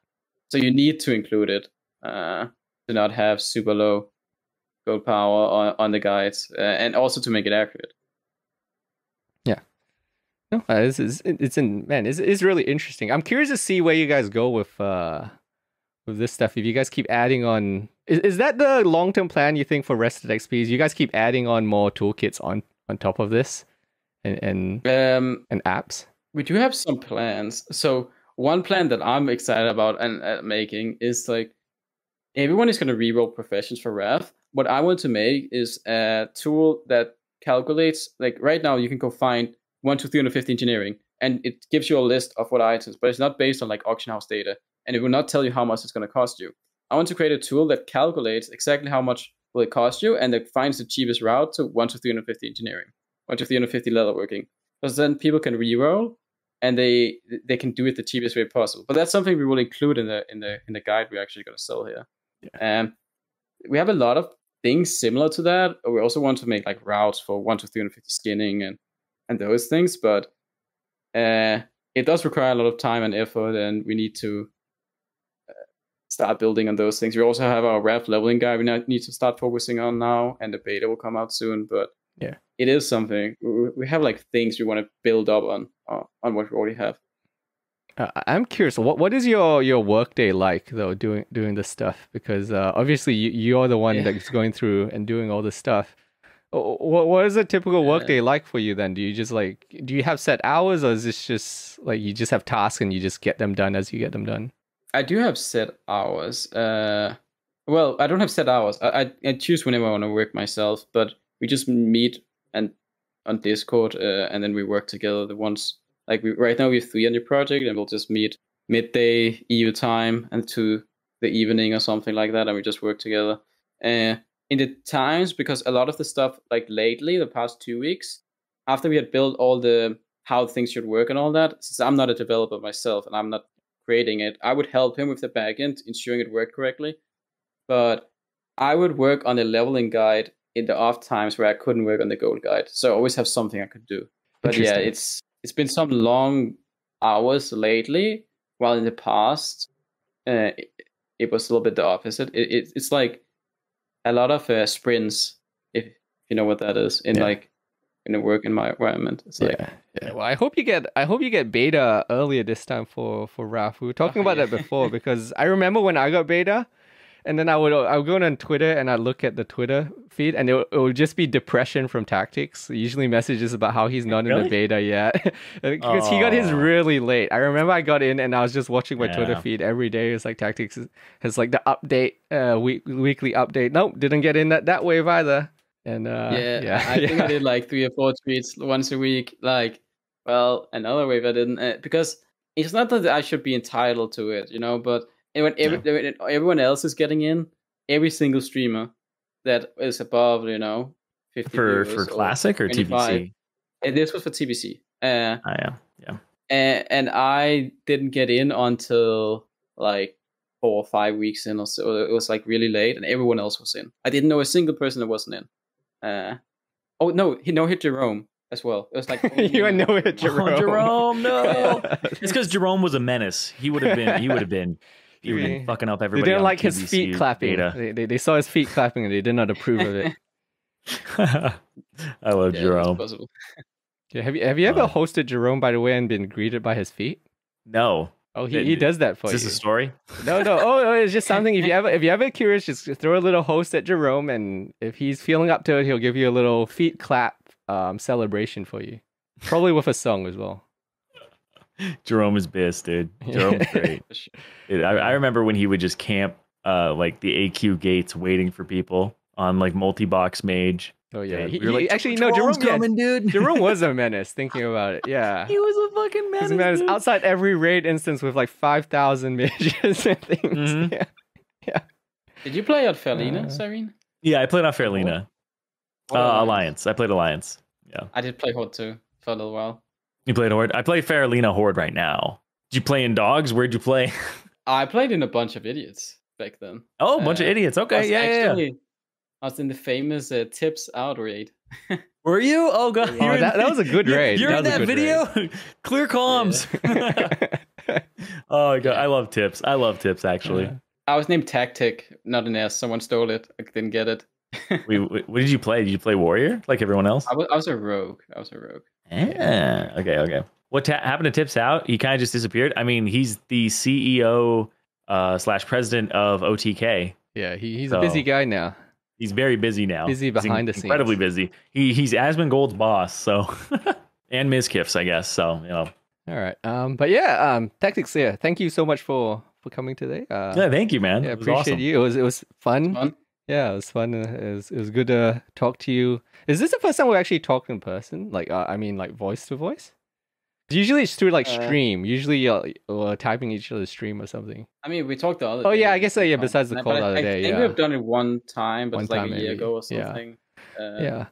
you need to include it to not have super low gold power on the guides, and also to make it accurate. Yeah. No, it's really interesting. I'm curious to see where you guys go with this stuff. If you guys keep adding on, is that the long-term plan you think for RestedXP? You guys keep adding on more toolkits on top of this and apps? We do have some plans. So one plan that I'm excited about and making is like, everyone is going to reroll professions for Wrath. What I want to make is a tool that calculates, like right now you can go find 1 to 350 engineering, and it gives you a list of what items, but it's not based on like auction house data, and it will not tell you how much it's going to cost you. I want to create a tool that calculates exactly how much will it cost you, and that finds the cheapest route to 1 to 350 engineering, 1 to 350 leatherworking. Because then people can reroll, and they can do it the cheapest way possible. But that's something we will include in the guide we're actually going to sell here. Yeah. We have a lot of things similar to that. We also want to make like routes for 1 to 350 skinning and those things, but it does require a lot of time and effort, and we need to start building on those things. We also have our Wrath leveling guide we need to start focusing on now, and the beta will come out soon, but yeah, it is something. We have like things we want to build up on what we already have. I'm curious, what is your workday like though, doing this stuff? Because obviously you're the one that's going through and doing all this stuff. What is a typical workday like for you then? Do you have set hours, or is this just like you just have tasks and you just get them done as you get them done? I do have set hours. Well, I don't have set hours. I choose whenever I want to work myself, but we just meet and on Discord, and then we work together. The ones like right now we have 3 on the project, and we'll just meet midday EU time and to the evening or something like that, and we just work together. In the times, because a lot of the stuff like lately, the past 2 weeks, after we had built all the how things should work and all that, since I'm not a developer myself and I'm not creating it, I would help him with the backend, ensuring it worked correctly. But I would work on the leveling guide in the off times where I couldn't work on the gold guide. So I always have something I could do. But yeah, it's been some long hours lately, while in the past it was a little bit the opposite. It's like a lot of sprints, if you know what that is, in like in a work environment. It's like well, I hope you get beta earlier this time for Raf. We were talking about that before, because I remember when I got beta, and then I would go on Twitter and I'd look at the Twitter feed, and it would just be depression from Tactics. Usually messages about how he's not in the beta yet, because he got his really late. I remember I got in and I was just watching my Twitter feed every day. It's like Tactics has like the update, weekly update. Nope, didn't get in that wave either. And I think I did like 3 or 4 tweets once a week. Like, well, another wave I didn't, because it's not that I should be entitled to it, you know, but when everyone else is getting in, every single streamer that is above, 50 for classic or TBC. This was for TBC. And I didn't get in until like 4 or 5 weeks in or so. It was like really late, and everyone else was in. I didn't know a single person that wasn't in. Oh no, he no-hit Jerome as well. It was like you no-hit Jerome. Oh, Jerome, no. It's because Jerome was a menace. He would have been fucking up everybody. They didn't like his feet clapping. They saw his feet clapping and they did not approve of it. I love Jerome. Yeah, have you ever hosted Jerome, by the way, and been greeted by his feet? No. Oh, he does that for you. Is this a story? No. Oh, it's just something. If you ever curious, just throw a little host at Jerome, and if he's feeling up to it, he'll give you a little feet clap celebration for you, probably with a song as well. Jerome is best, dude. Jerome's great. Dude, I remember when he would just camp like the AQ gates, waiting for people on like multi-box mage. Oh yeah, Jerome's coming, dude. Jerome was a menace. Thinking about it, yeah, he was a fucking menace. Dude. Outside every raid instance with like 5,000 mages and things. Mm-hmm. Yeah. Did you play on Fairlina, Cyrene? Yeah, I played on Fairlina. Alliance. I played Alliance. Yeah. I did play Horde too for a little while. You played Horde? I play Fairlina Horde right now. Did you play in Dogs? Where'd you play? I played in a bunch of idiots back then. Oh, a bunch of idiots. Okay, yeah. I was in the famous Tips Out raid. Were you? Oh god, that was a good raid. You're in that video. Clear comms. Yeah. Oh god, I love Tips. Actually. I was named Tactic, not an S. Someone stole it. I didn't get it. What did you play? Did you play Warrior like everyone else? I was a rogue. Yeah. Okay. What happened to Tips Out? He kind of just disappeared. I mean, he's the CEO / president of WoTLK. Yeah, he's a busy guy now. He's very busy now. Busy behind the scenes. Incredibly busy. He's Asmongold's boss, so and Mizkif's, I guess. So All right. But yeah, Tactics. Yeah, thank you so much for coming today. Yeah, thank you, man. Yeah, appreciate you. It was fun. Yeah, it was fun. It was good to talk to you. Is this the first time we actually talked in person? Like, I mean, like voice to voice. Usually it's through like stream. Usually you're typing each other's stream or something. I mean, we talked the other day. Oh yeah, I guess yeah. Besides the call the other day, I think we've done it one time, but it's like a year ago or something. Yeah.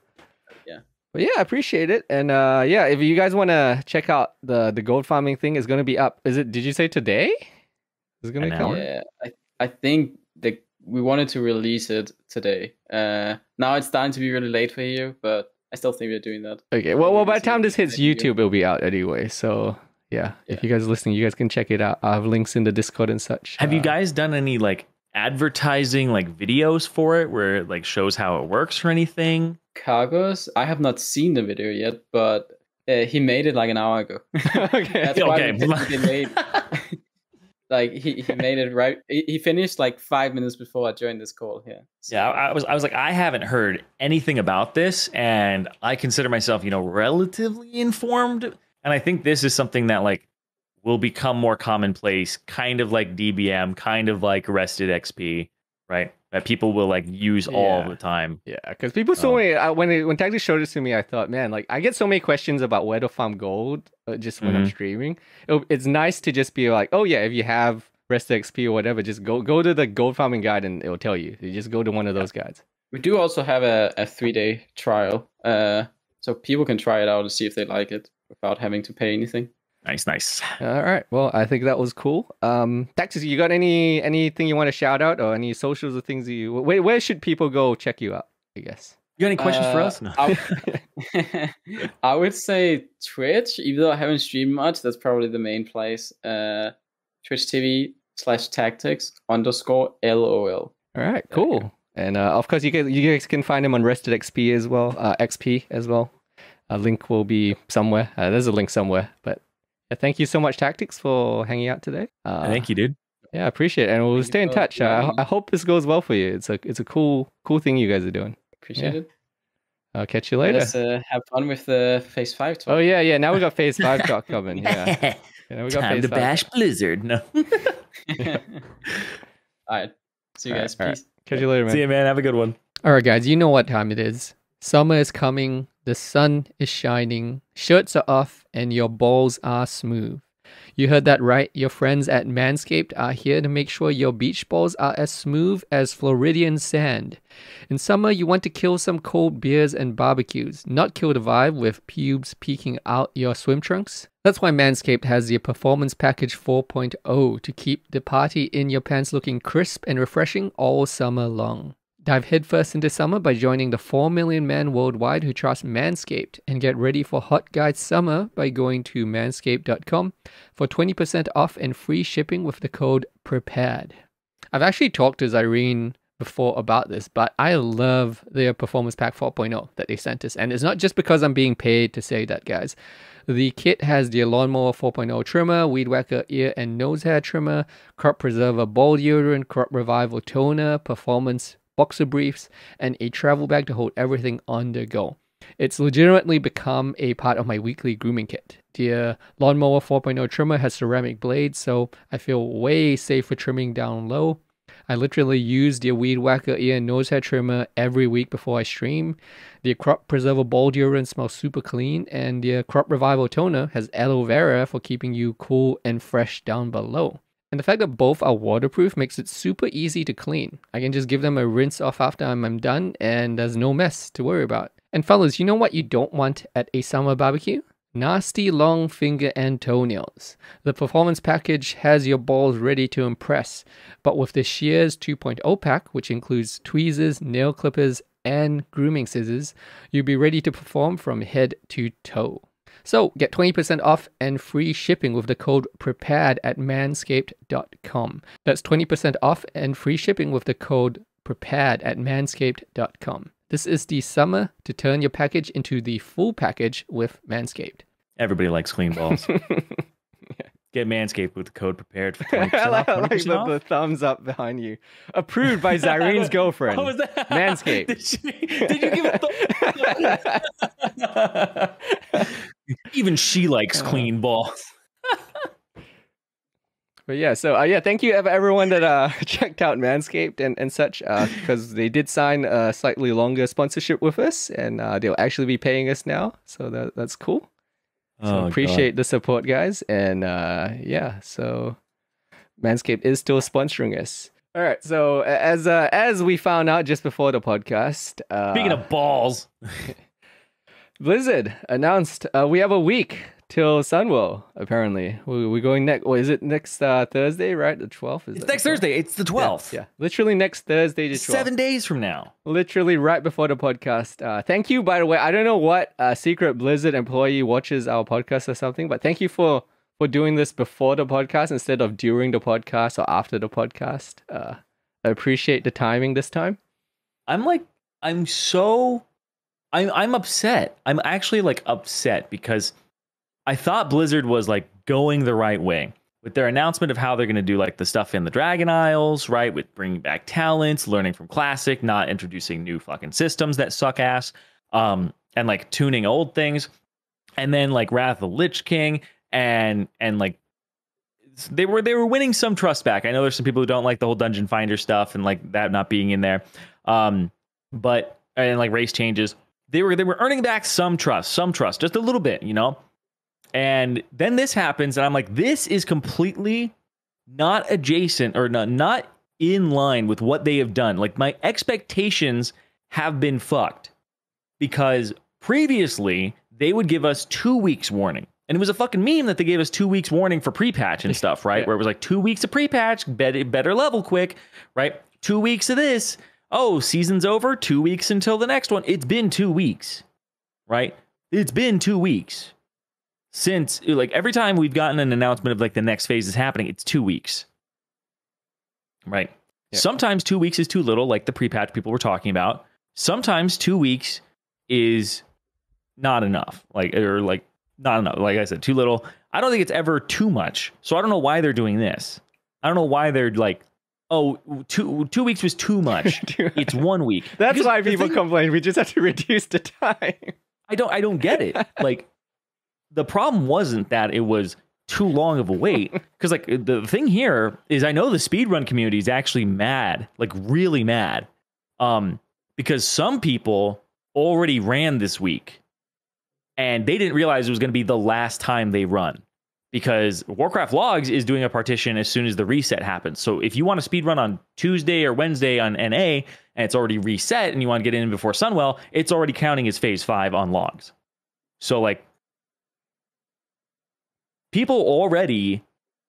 But yeah, I appreciate it. And if you guys want to check out the gold farming thing, is going to be up. Did you say today? Is it going to come? Yeah, I think we wanted to release it today. Now it's starting to be really late for you, but I still think we're doing that. Okay, well, by the time this hits YouTube, it'll be out anyway. So yeah, if you guys are listening, you guys can check it out. I have links in the Discord and such. Have you guys done any like advertising like videos for it where it like shows how it works or anything? Cargos, I have not seen the video yet, but he made it like an hour ago. Okay. That's why we delayed. Like he made it right. He finished like 5 minutes before I joined this call here. So. Yeah, I was like, I haven't heard anything about this, and I consider myself, relatively informed. And I think this is something that like will become more commonplace, kind of like DBM, kind of like RestedXP, right? that people will like use all the time. Yeah, because people saw me when Tactics showed it to me. I thought, man, like I get so many questions about where to farm gold just when I'm streaming. It's nice to just be like, oh yeah, if you have RestedXP or whatever, just go to the gold farming guide and it'll tell you. You just go to one of those guides. We do also have a 3-day trial, so people can try it out and see if they like it without having to pay anything. Nice. All right. Well, I think that was cool. Tactics, you got anything you want to shout out or any socials or things where should people go check you out, I guess? You got any questions for us? No. I would say Twitch, even though I haven't streamed much, that's probably the main place. Twitch TV/tactics_LOL. All right, cool. And of course, you guys can find him on RestedXP as well, XP as well. A link will be somewhere. There's a link somewhere, but thank you so much, Tactics, for hanging out today. Thank you, dude. Yeah, I appreciate it, and we'll stay in touch. I hope this goes well for you. It's a cool thing you guys are doing. Appreciate it. I'll catch you later. Let's have fun with the Phase 5 talk. Oh yeah. Now we got Phase 5 talk coming. Yeah. We got time Phase to 5. bash Blizzard. No. All right. See you guys. Peace. Right. Catch you later, man. See you, man. Have a good one. All right, guys. You know what time it is. Summer is coming. The sun is shining. Shirts are off, and your balls are smooth. You heard that right. Your friends at Manscaped are here to make sure your beach balls are as smooth as Floridian sand. In summer, you want to kill some cold beers and barbecues, not kill the vibe with pubes peeking out your swim trunks. That's why Manscaped has the Performance Package 4.0 to keep the party in your pants looking crisp and refreshing all summer long. Dive headfirst into summer by joining the 4 million men worldwide who trust Manscaped, and get ready for hot guide summer by going to manscaped.com for 20% off and free shipping with the code PREPARED. I've actually talked to Zyrene before about this, but I love their Performance Pack 4.0 that they sent us, and it's not just because I'm being paid to say that, guys. The kit has the Lawnmower 4.0 trimmer, Weed Whacker ear and nose hair trimmer, Crop Preserver ball deodorant, Crop Revival toner, Performance boxer briefs, and a travel bag to hold everything on the go. It's legitimately become a part of my weekly grooming kit. The Lawnmower 4.0 trimmer has ceramic blades, so I feel way safer trimming down low. I literally use the Weed Whacker ear and nose hair trimmer every week before I stream. The Crop Preserver ball deodorant smells super clean, and the Crop Revival toner has aloe vera for keeping you cool and fresh down below. And the fact that both are waterproof makes it super easy to clean. I can just give them a rinse off after I'm done, and there's no mess to worry about. And fellas, you know what you don't want at a summer barbecue? Nasty long finger and toenails. The Performance Package has your balls ready to impress, but with the Shears 2.0 pack, which includes tweezers, nail clippers, and grooming scissors, you'll be ready to perform from head to toe. So get 20% off and free shipping with the code PREPARED at manscaped.com. That's 20% off and free shipping with the code PREPARED at manscaped.com. This is the summer to turn your package into the full package with Manscaped. Everybody likes clean balls. Get Manscaped with the code PREPARED for 20% off. I like the thumbs up behind you. Approved by Zyrene's girlfriend. What was that? Manscaped. Did you give a thumbs up? Even she likes clean balls. But yeah, so thank you everyone that checked out Manscaped and such, because they did sign a slightly longer sponsorship with us, and they'll actually be paying us now, so that's cool. So appreciate the support, guys, and so Manscaped is still sponsoring us. All right, so as we found out just before the podcast, speaking of balls, Blizzard announced we have a week till Sunwell. Apparently, we're going next. What is it, next Thursday? Right, the 12th. It's next Thursday. It's the 12th. Yeah, literally next Thursday, the 12th. 7 days from now. Literally right before the podcast. Thank you, by the way. I don't know what secret Blizzard employee watches our podcast or something, but thank you for doing this before the podcast instead of during the podcast or after the podcast. I appreciate the timing this time. I'm upset. I'm actually like upset because I thought Blizzard was like going the right way with their announcement of how they're going to do like the stuff in the Dragon Isles, right? With bringing back talents, learning from Classic, not introducing new fucking systems that suck ass, and like tuning old things. And then like Wrath of the Lich King and like they were winning some trust back. I know there's some people who don't like the whole dungeon finder stuff and like that not being in there. But and like race changes, they were earning back some trust, just a little bit, you know. And then this happens, and I'm like, this is completely not adjacent or not in line with what they have done. Like my expectations have been fucked because previously they would give us 2 weeks warning. And it was a fucking meme that they gave us 2 weeks warning for pre-patch and stuff, right? Where it was like 2 weeks of pre-patch, better level quick, right? 2 weeks of this. Oh, season's over, 2 weeks until the next one. It's been 2 weeks, right? It's been 2 weeks since, like, every time we've gotten an announcement of like the next phase is happening, it's 2 weeks, right? Yeah. Sometimes 2 weeks is too little, like the pre-patch people were talking about. Sometimes 2 weeks is not enough, like not enough. Like I said, too little. I don't think it's ever too much. So I don't know why they're doing this. I don't know why they're like, oh, 2 weeks was too much. It's 1 week. That's because why people complain. We just have to reduce the time. I don't get it. Like the problem wasn't that it was too long of a wait. Because like the thing here is I know the speedrun community is actually mad, like really mad. Because some people already ran this week. And they didn't realize it was going to be the last time they run because Warcraft Logs is doing a partition as soon as the reset happens. So if you want to speedrun on Tuesday or Wednesday on NA and it's already reset and you want to get in before Sunwell, it's already counting as phase 5 on Logs. So like people already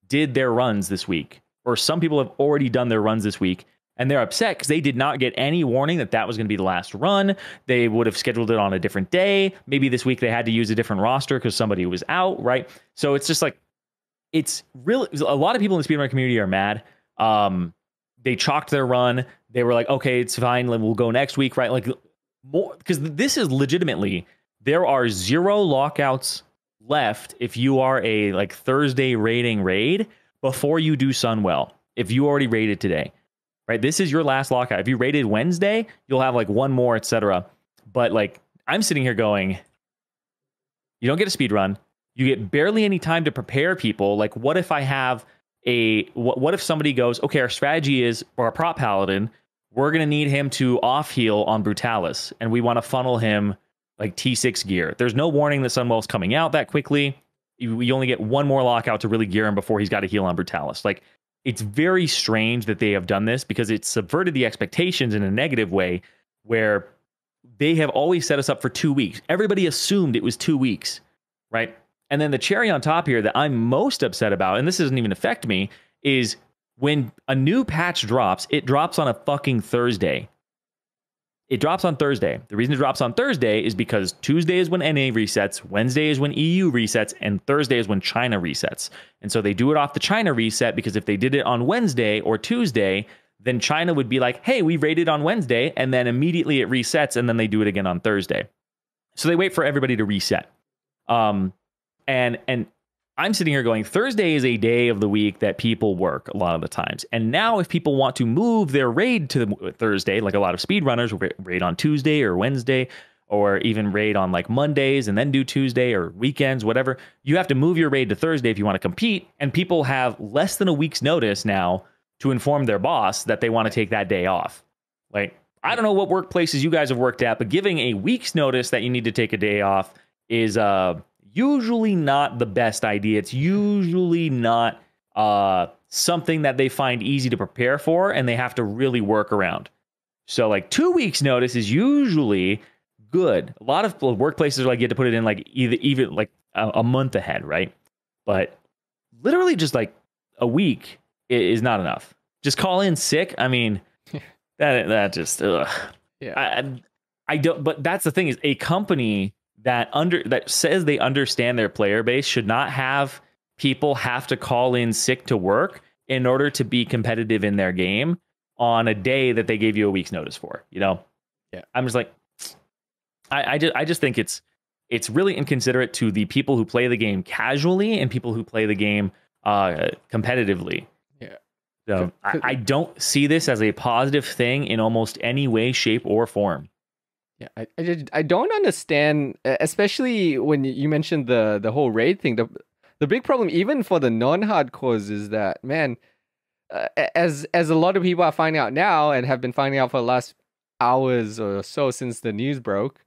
did their runs this week, or some people have already done their runs this week. And they're upset because they did not get any warning that that was going to be the last run. They would have scheduled it on a different day. Maybe this week they had to use a different roster because somebody was out, right? So it's just like, it's really, a lot of people in the speedrun community are mad. They chalked their run. They were like, okay, it's fine. We'll go next week, right? Like more, because this is legitimately, there are 0 lockouts left if you are a like Thursday raiding raid before you do Sunwell. If you already raided today. Right, this is your last lockout. If you rated Wednesday, you'll have like one more, etc. But like, I'm sitting here going, you don't get a speed run. You get barely any time to prepare people. Like, what if I have what if somebody goes, okay, our strategy is for our prop paladin, we're gonna need him to off heal on Brutalis, and we want to funnel him like T6 gear. There's no warning that Sunwell's coming out that quickly. You only get one more lockout to really gear him before he's got to heal on Brutalis. Like. It's very strange that they have done this because it's subverted the expectations in a negative way where they have always set us up for 2 weeks. Everybody assumed it was 2 weeks, right? And then the cherry on top here that I'm most upset about, and this doesn't even affect me, is when a new patch drops, it drops on a fucking Thursday. It drops on Thursday. The reason it drops on Thursday is because Tuesday is when NA resets, Wednesday is when EU resets, and Thursday is when China resets. And so they do it off the China reset because if they did it on Wednesday or Tuesday, then China would be like, hey, we raided on Wednesday, and then immediately it resets, and then they do it again on Thursday. So they wait for everybody to reset. And I'm sitting here going, Thursday is a day of the week that people work a lot of the times. And now if people want to move their raid to Thursday, like a lot of speedrunners raid on Tuesday or Wednesday, or even raid on like Mondays and then do Tuesday or weekends, whatever, you have to move your raid to Thursday if you want to compete. And people have less than a week's notice now to inform their boss that they want to take that day off. Like, I don't know what workplaces you guys have worked at, but giving a week's notice that you need to take a day off is usually not the best idea. It's usually not something that they find easy to prepare for and they have to really work around. So like 2 weeks notice is usually good. A lot of workplaces are like, you have to put it in like even like a month ahead, right? But literally just like a week is not enough. Just call in sick. I mean, that just, yeah. I don't, but that's the thing is a company that says they understand their player base should not have people have to call in sick to work in order to be competitive in their game on a day that they gave you a week's notice for, you know? Yeah. I'm just like, I just think it's really inconsiderate to the people who play the game casually and people who play the game competitively. Yeah. So I don't see this as a positive thing in almost any way, shape, or form. Yeah, I don't understand, especially when you mentioned the whole raid thing. the big problem, even for the non-hardcores, is that, man, as a lot of people are finding out now and have been finding out for the last hours or so since the news broke,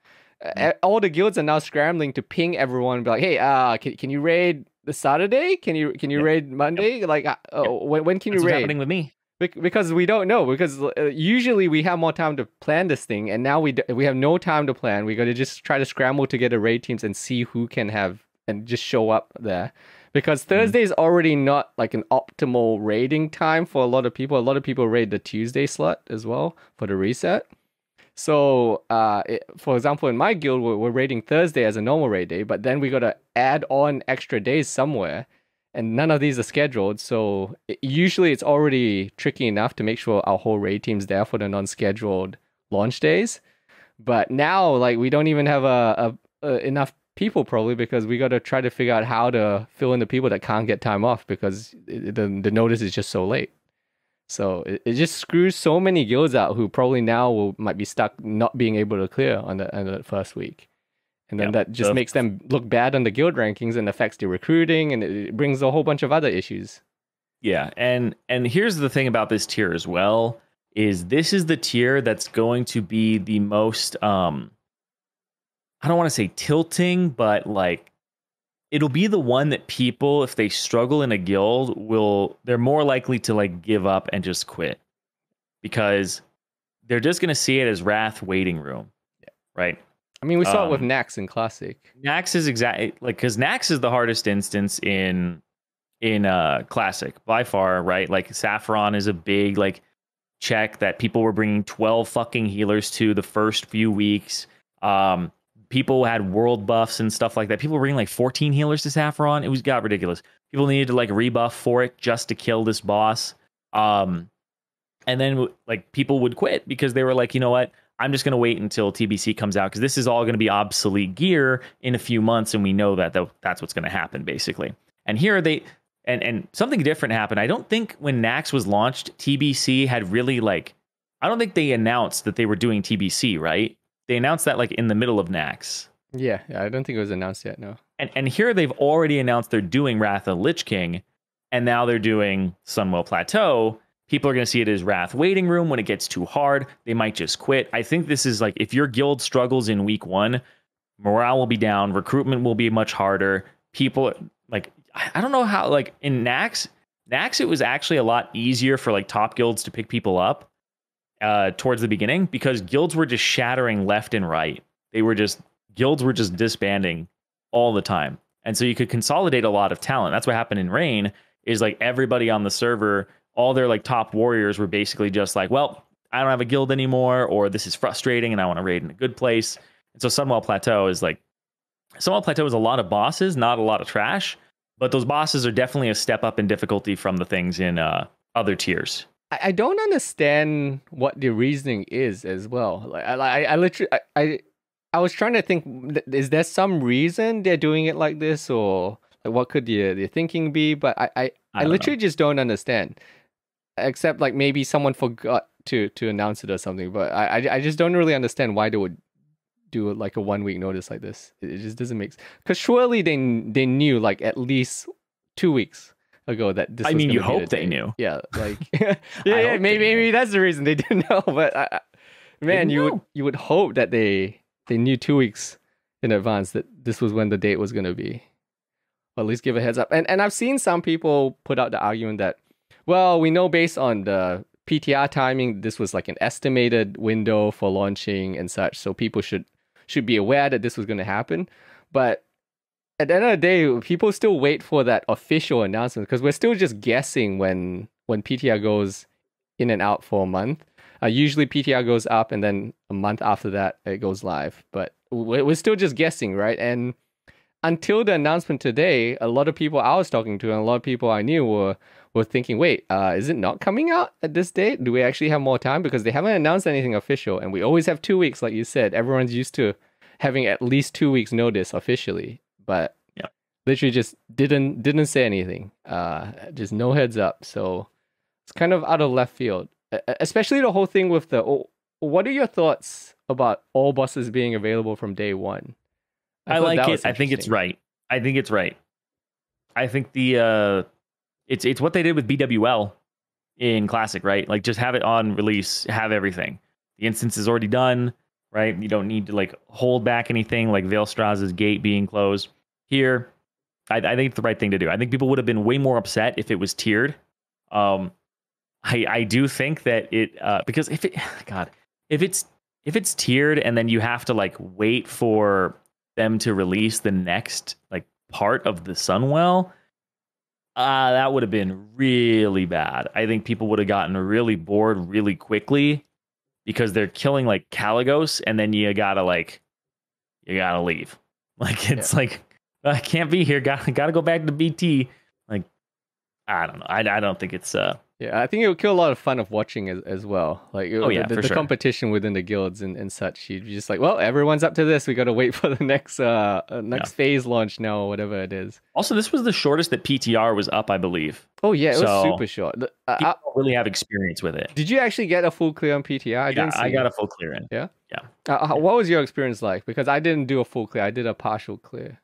all the guilds are now scrambling to ping everyone and be like, hey, can you raid the Saturday? Can you raid Monday? Like, when can you That's what's raid? happening with me. Because we don't know. Because usually we have more time to plan this thing, and now we have no time to plan. We got to just try to scramble together raid teams and see who can have and just show up there. Because Thursday is already not like an optimal raiding time for a lot of people. A lot of people raid the Tuesday slot as well for the reset. So, for example, in my guild, we're raiding Thursday as a normal raid day, but then we got to add on extra days somewhere, and none of these are scheduled. So usually it's already tricky enough to make sure our whole raid team's there for the non-scheduled launch days. But now, like, we don't even have enough people probably, because we got to try to figure out how to fill in the people that can't get time off because the notice is just so late. So it just screws so many guilds out who probably now might be stuck not being able to clear on the first week. And then that just makes them look bad on the guild rankings and affects the recruiting, and it brings a whole bunch of other issues. Yeah, and here's the thing about this tier as well, is this is the tier that's going to be the most, I don't want to say tilting, but like, it'll be the one that people, if they struggle in a guild, they're more likely to like give up and just quit, because they're just going to see it as Wrath waiting room, right? I mean, we saw it with Nax in Classic. Nax is exactly like, because Nax is the hardest instance in Classic by far, right? Like Saffron is a big like check that people were bringing 12 fucking healers to the first few weeks. People had world buffs and stuff like that. People were bringing like 14 healers to Saffron. It got ridiculous. People needed to like rebuff for it just to kill this boss. And then like people would quit because they were like, you know what? I'm just going to wait until TBC comes out, because this is all going to be obsolete gear in a few months, and we know that that's what's going to happen basically. And here and something different happened. I don't think when Nax was launched, TBC had really like, I don't think they announced that they were doing TBC, right? They announced that like in the middle of Nax. Yeah, I don't think it was announced yet, no. And here they've already announced they're doing Wrath of Lich King, and now they're doing Sunwell Plateau. People are going to see it as Wrath waiting room. When it gets too hard, they might just quit. I think this is like, if your guild struggles in week 1, morale will be down, recruitment will be much harder. People, like, I don't know how, like in Nax, it was actually a lot easier for like top guilds to pick people up towards the beginning, because guilds were just shattering left and right. Guilds were just disbanding all the time. And so you could consolidate a lot of talent. That's what happened in Reign, is like everybody on the server, all their like top warriors were basically just like, well, I don't have a guild anymore, or this is frustrating and I want to raid in a good place. And so Sunwell Plateau is a lot of bosses, not a lot of trash, but those bosses are definitely a step up in difficulty from the things in other tiers. I don't understand what the reasoning is as well. Like I literally I was trying to think, is there some reason they're doing it like this, or like what could the thinking be? But I literally just don't understand. Except like maybe someone forgot to announce it or something. But I just don't really understand why they would do like a 1 week notice like this. It just doesn't make sense. Because surely they knew like at least 2 weeks ago that this. I mean, you hope they knew. Yeah, like yeah, maybe that's the reason they didn't know. But man, you would hope that they knew 2 weeks in advance that this was when the date was going to be, or at least give a heads up. And I've seen some people put out the argument that, well, we know based on the PTR timing, this was like an estimated window for launching and such, so people should be aware that this was going to happen. But at the end of the day, people still wait for that official announcement, because we're still just guessing when PTR goes in and out for a month. Usually PTR goes up and then a month after that it goes live. But we're still just guessing, right? And until the announcement today, a lot of people I was talking to and a lot of people I knew were thinking, wait, is it not coming out at this date? Do we actually have more time? Because they haven't announced anything official, and we always have 2 weeks, like you said. Everyone's used to having at least 2 weeks notice officially, but literally just didn't say anything. Just no heads up. So it's kind of out of left field. Especially the whole thing with what are your thoughts about all bosses being available from day one? I like it. I think it's right. I think it's what they did with BWL in Classic, right? Like just have it on release, have everything. The instance is already done, right? You don't need to like hold back anything like Veilstra's gate being closed. Here, I think it's the right thing to do. I think people would have been way more upset if it was tiered. I do think that it because if it's tiered and then you have to like wait for them to release the next like part of the Sunwell, that would have been really bad. I think people would have gotten really bored really quickly because they're killing like Caligos and then you gotta leave. Like it's like I can't be here. Gotta go back to BT. Like I don't know. I don't think it's Yeah, I think it would kill a lot of fun of watching as well. Like the sure. competition within the guilds and such. You'd be just like, well, everyone's up to this. We got to wait for the next phase launch now or whatever it is. Also, this was the shortest that PTR was up, I believe. Oh yeah, it was super short. I don't really have experience with it. Did you actually get a full clear on PTR? I got a full clear in. Yeah? What was your experience like? Because I didn't do a full clear. I did a partial clear.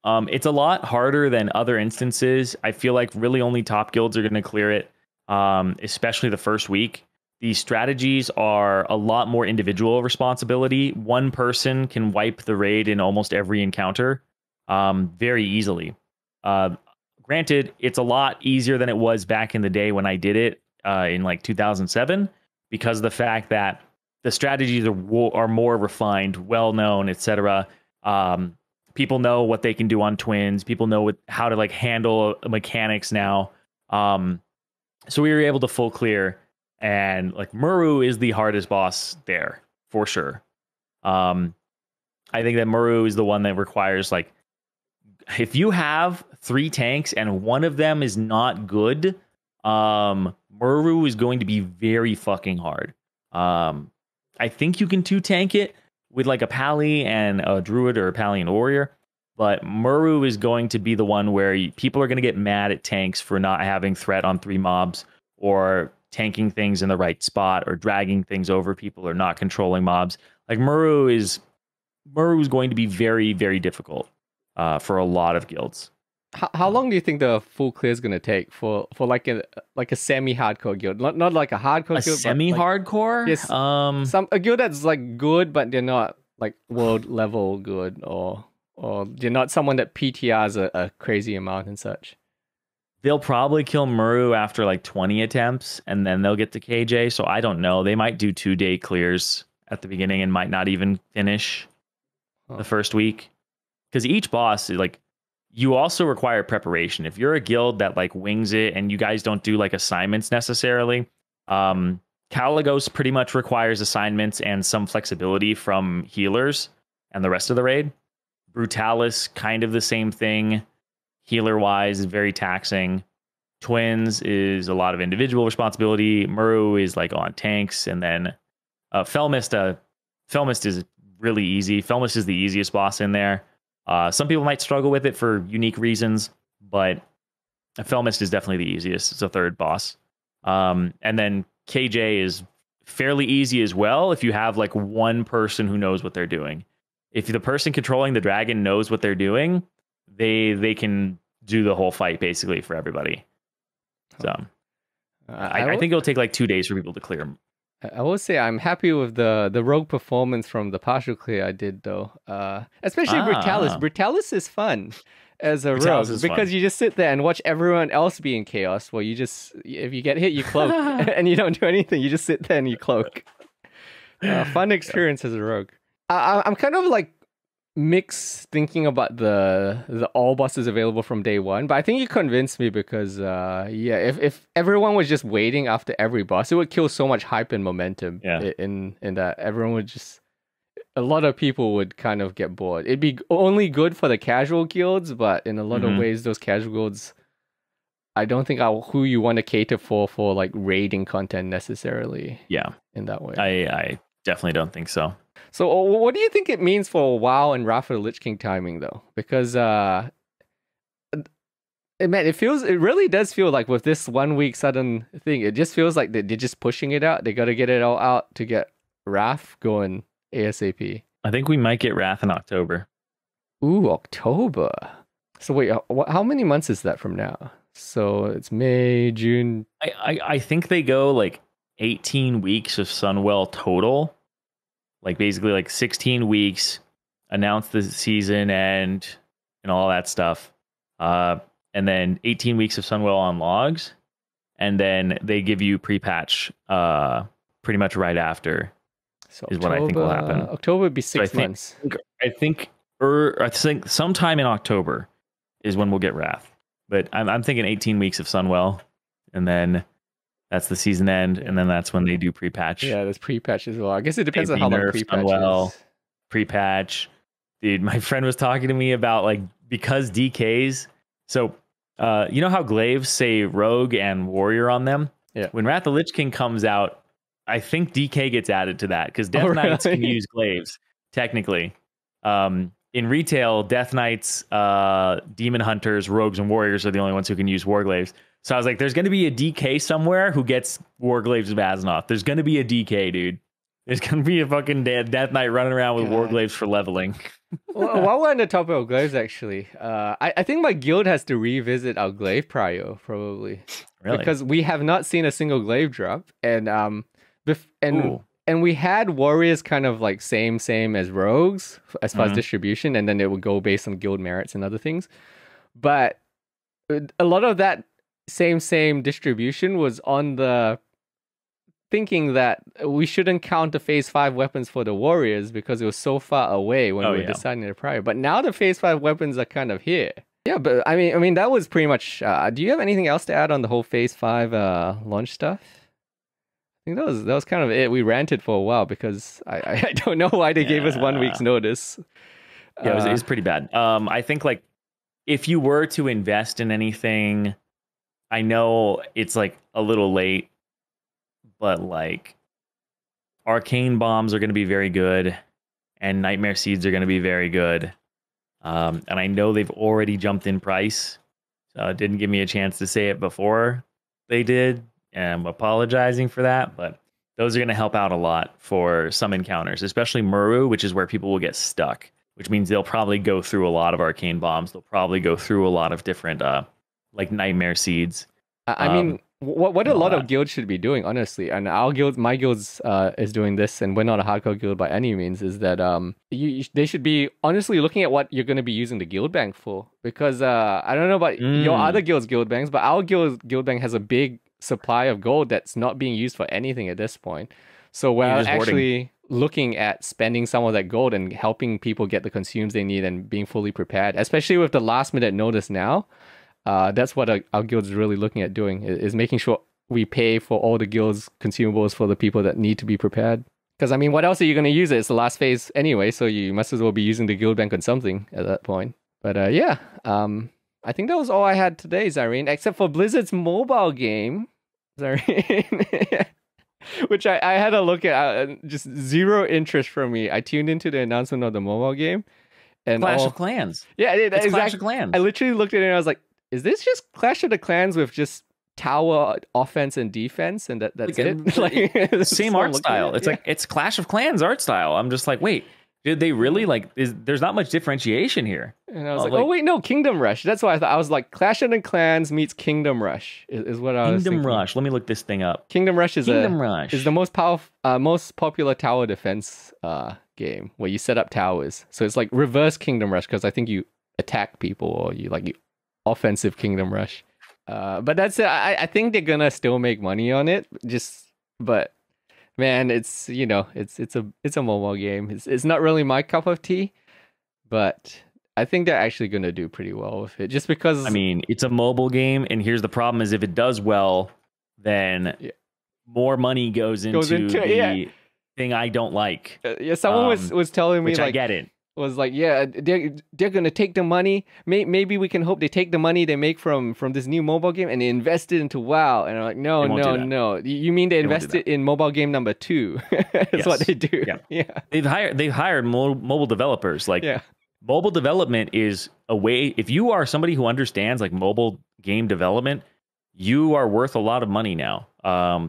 It's a lot harder than other instances. I feel like really only top guilds are going to clear it. Especially the first week. These strategies are a lot more individual responsibility. One person can wipe the raid in almost every encounter very easily. Granted, it's a lot easier than it was back in the day when I did it in like 2007 because of the fact that the strategies are more refined, well-known, etc. People know what they can do on twins. People know how to like handle mechanics now. So we were able to full clear, and like Muru is the hardest boss there for sure. I think that Muru is the one that requires like if you have 3 tanks and one of them is not good, Muru is going to be very fucking hard. I think you can 2 tank it with like a Pally and a Druid or a Pally and Warrior. But Muru is going to be the one where people are going to get mad at tanks for not having threat on 3 mobs or tanking things in the right spot or dragging things over people or not controlling mobs. Like Muru is going to be very, very difficult for a lot of guilds. How long do you think the full clear is going to take for like a semi-hardcore guild? Not like a hardcore guild. Semi-hardcore? Like, yes, a guild that's like good, but they're not like world level good or you're not someone that PTRs a crazy amount and such. They'll probably kill Muru after like 20 attempts, and then they'll get to KJ. So I don't know. They might do 2-day clears at the beginning and might not even finish the first week. Because each boss, like, you also require preparation. If you're a guild that like wings it and you guys don't do like assignments necessarily, Caligos pretty much requires assignments and some flexibility from healers and the rest of the raid. Brutalis, kind of the same thing. Healer-wise, is very taxing. Twins is a lot of individual responsibility. Muru is like on tanks. And then Felmist is really easy. Felmist is the easiest boss in there. Some people might struggle with it for unique reasons, but Felmist is definitely the easiest. It's a third boss. And then KJ is fairly easy as well if you have like one person who knows what they're doing. If the person controlling the dragon knows what they're doing, they can do the whole fight basically for everybody. So I think it'll take like 2 days for people to clear them. I will say I'm happy with the rogue performance from the partial clear I did though. Especially Brutalis. Brutalis is fun as a rogue because you just sit there and watch everyone else be in chaos. Well, if you get hit, you cloak and you don't do anything. You just sit there and you cloak. Fun experience as a rogue. I'm kind of like mixed thinking about the all bosses available from day one, but I think you convinced me because if everyone was just waiting after every boss, it would kill so much hype and momentum. In that everyone would a lot of people would kind of get bored. It'd be only good for the casual guilds, but in a lot of ways those casual guilds I don't think are who you want to cater for like raiding content necessarily. In that way. I definitely don't think so. So what do you think it means for WoW and Wrath of the Lich King timing though? Because it really does feel like with this 1 week sudden thing, it just feels like they're just pushing it out. They got to get it all out to get Wrath going ASAP. I think we might get Wrath in October. Ooh, October. So wait, how many months is that from now? So it's May, June. I think they go like 18 weeks of Sunwell total. Like basically like 16 weeks, announce the season end and all that stuff. And then 18 weeks of Sunwell on logs. And then they give you pre-patch pretty much right after. So is what I think will happen. October would be 6 months. I think sometime in October is when we'll get Wrath. But I'm thinking 18 weeks of Sunwell, and then that's the season end, and then that's when they do pre-patch. Yeah, there's pre-patch as well. I guess it depends on how long pre-patch is. Pre-patch. Dude, my friend was talking to me about like because DKs. So you know how glaives say Rogue and Warrior on them? Yeah. When Wrath of the Lich King comes out, I think DK gets added to that because Death Knights can use glaives technically. In retail, Death Knights, Demon Hunters, Rogues, and Warriors are the only ones who can use Warglaives. So I was like, there's going to be a DK somewhere who gets Warglaives of Azzinoth. There's going to be a DK, dude. There's going to be a fucking Death Knight running around with Warglaives for leveling. Well, while we're on the topic of glaives, actually, I think my guild has to revisit our glaive prio, probably. Really? Because we have not seen a single glaive drop. And we had warriors kind of like same as rogues as far as distribution, and then it would go based on guild merits and other things. But a lot of that same distribution was on the thinking that we shouldn't count the phase 5 weapons for the warriors because it was so far away when we were deciding it prior. But now the phase 5 weapons are kind of here. Yeah, but I mean that was pretty much. Do you have anything else to add on the whole phase 5 launch stuff? I think that was kind of it. We ranted for a while because I don't know why they gave us 1 week's notice. Yeah, it was pretty bad. I think like if you were to invest in anything, I know it's like a little late, but like arcane bombs are going to be very good, and nightmare seeds are going to be very good. And I know they've already jumped in price, so it didn't give me a chance to say it before they did. And I'm apologizing for that, but those are going to help out a lot for some encounters, especially Muru, which is where people will get stuck, which means they'll probably go through a lot of arcane bombs. They'll probably go through a lot of different like nightmare seeds. I mean, what a lot of guilds should be doing, honestly, and our guild, my guild's is doing this, and we're not a hardcore guild by any means, is that they should be honestly looking at what you're going to be using the guild bank for, because I don't know about your other guild's guild banks, but our guild bank has a big supply of gold that's not being used for anything at this point. So we're actually looking at spending some of that gold and helping people get the consumes they need and being fully prepared, especially with the last minute notice now. That's what our guild is really looking at doing, is making sure we pay for all the guild's consumables for the people that need to be prepared. Because I mean, what else are you going to use it? It's the last phase anyway, so you must as well be using the guild bank on something at that point. But I think that was all I had today, Zyrene, except for Blizzard's mobile game, Zyrene, which I had a look at, just zero interest from me. I tuned into the announcement of the mobile game. And Clash of Clans. Yeah, it's exactly. Clash of Clans. I literally looked at it and I was like, is this just Clash of the Clans with just tower offense and defense, and that's it? Like, same art style. It's like it's Clash of Clans art style. I'm just like, wait, did they really there's not much differentiation here. And I was like, oh wait, no, Kingdom Rush. That's what I thought. I was like, Clash of the Clans meets Kingdom Rush is what I was thinking. Kingdom Rush. Let me look this thing up. Kingdom Rush is the most powerful, most popular tower defense game where you set up towers. So it's like reverse Kingdom Rush, because I think you attack people, or you offensive Kingdom Rush. But that's it. I think they're gonna still make money on it. But man, it's it's a mobile game. It's not really my cup of tea, but I think they're actually gonna do pretty well with it. Just because I mean, it's a mobile game, and here's the problem: is if it does well, then more money goes into the thing I don't like. Someone was telling me, which I get it. Was like, yeah, they're gonna take the money. Maybe we can hope they take the money they make from this new mobile game and they invest it into WoW. And I'm like, no. You mean they invested in mobile game number 2? That's what they do. Yeah. They've hired mobile developers. Mobile development is a way. If you are somebody who understands mobile game development, you are worth a lot of money now.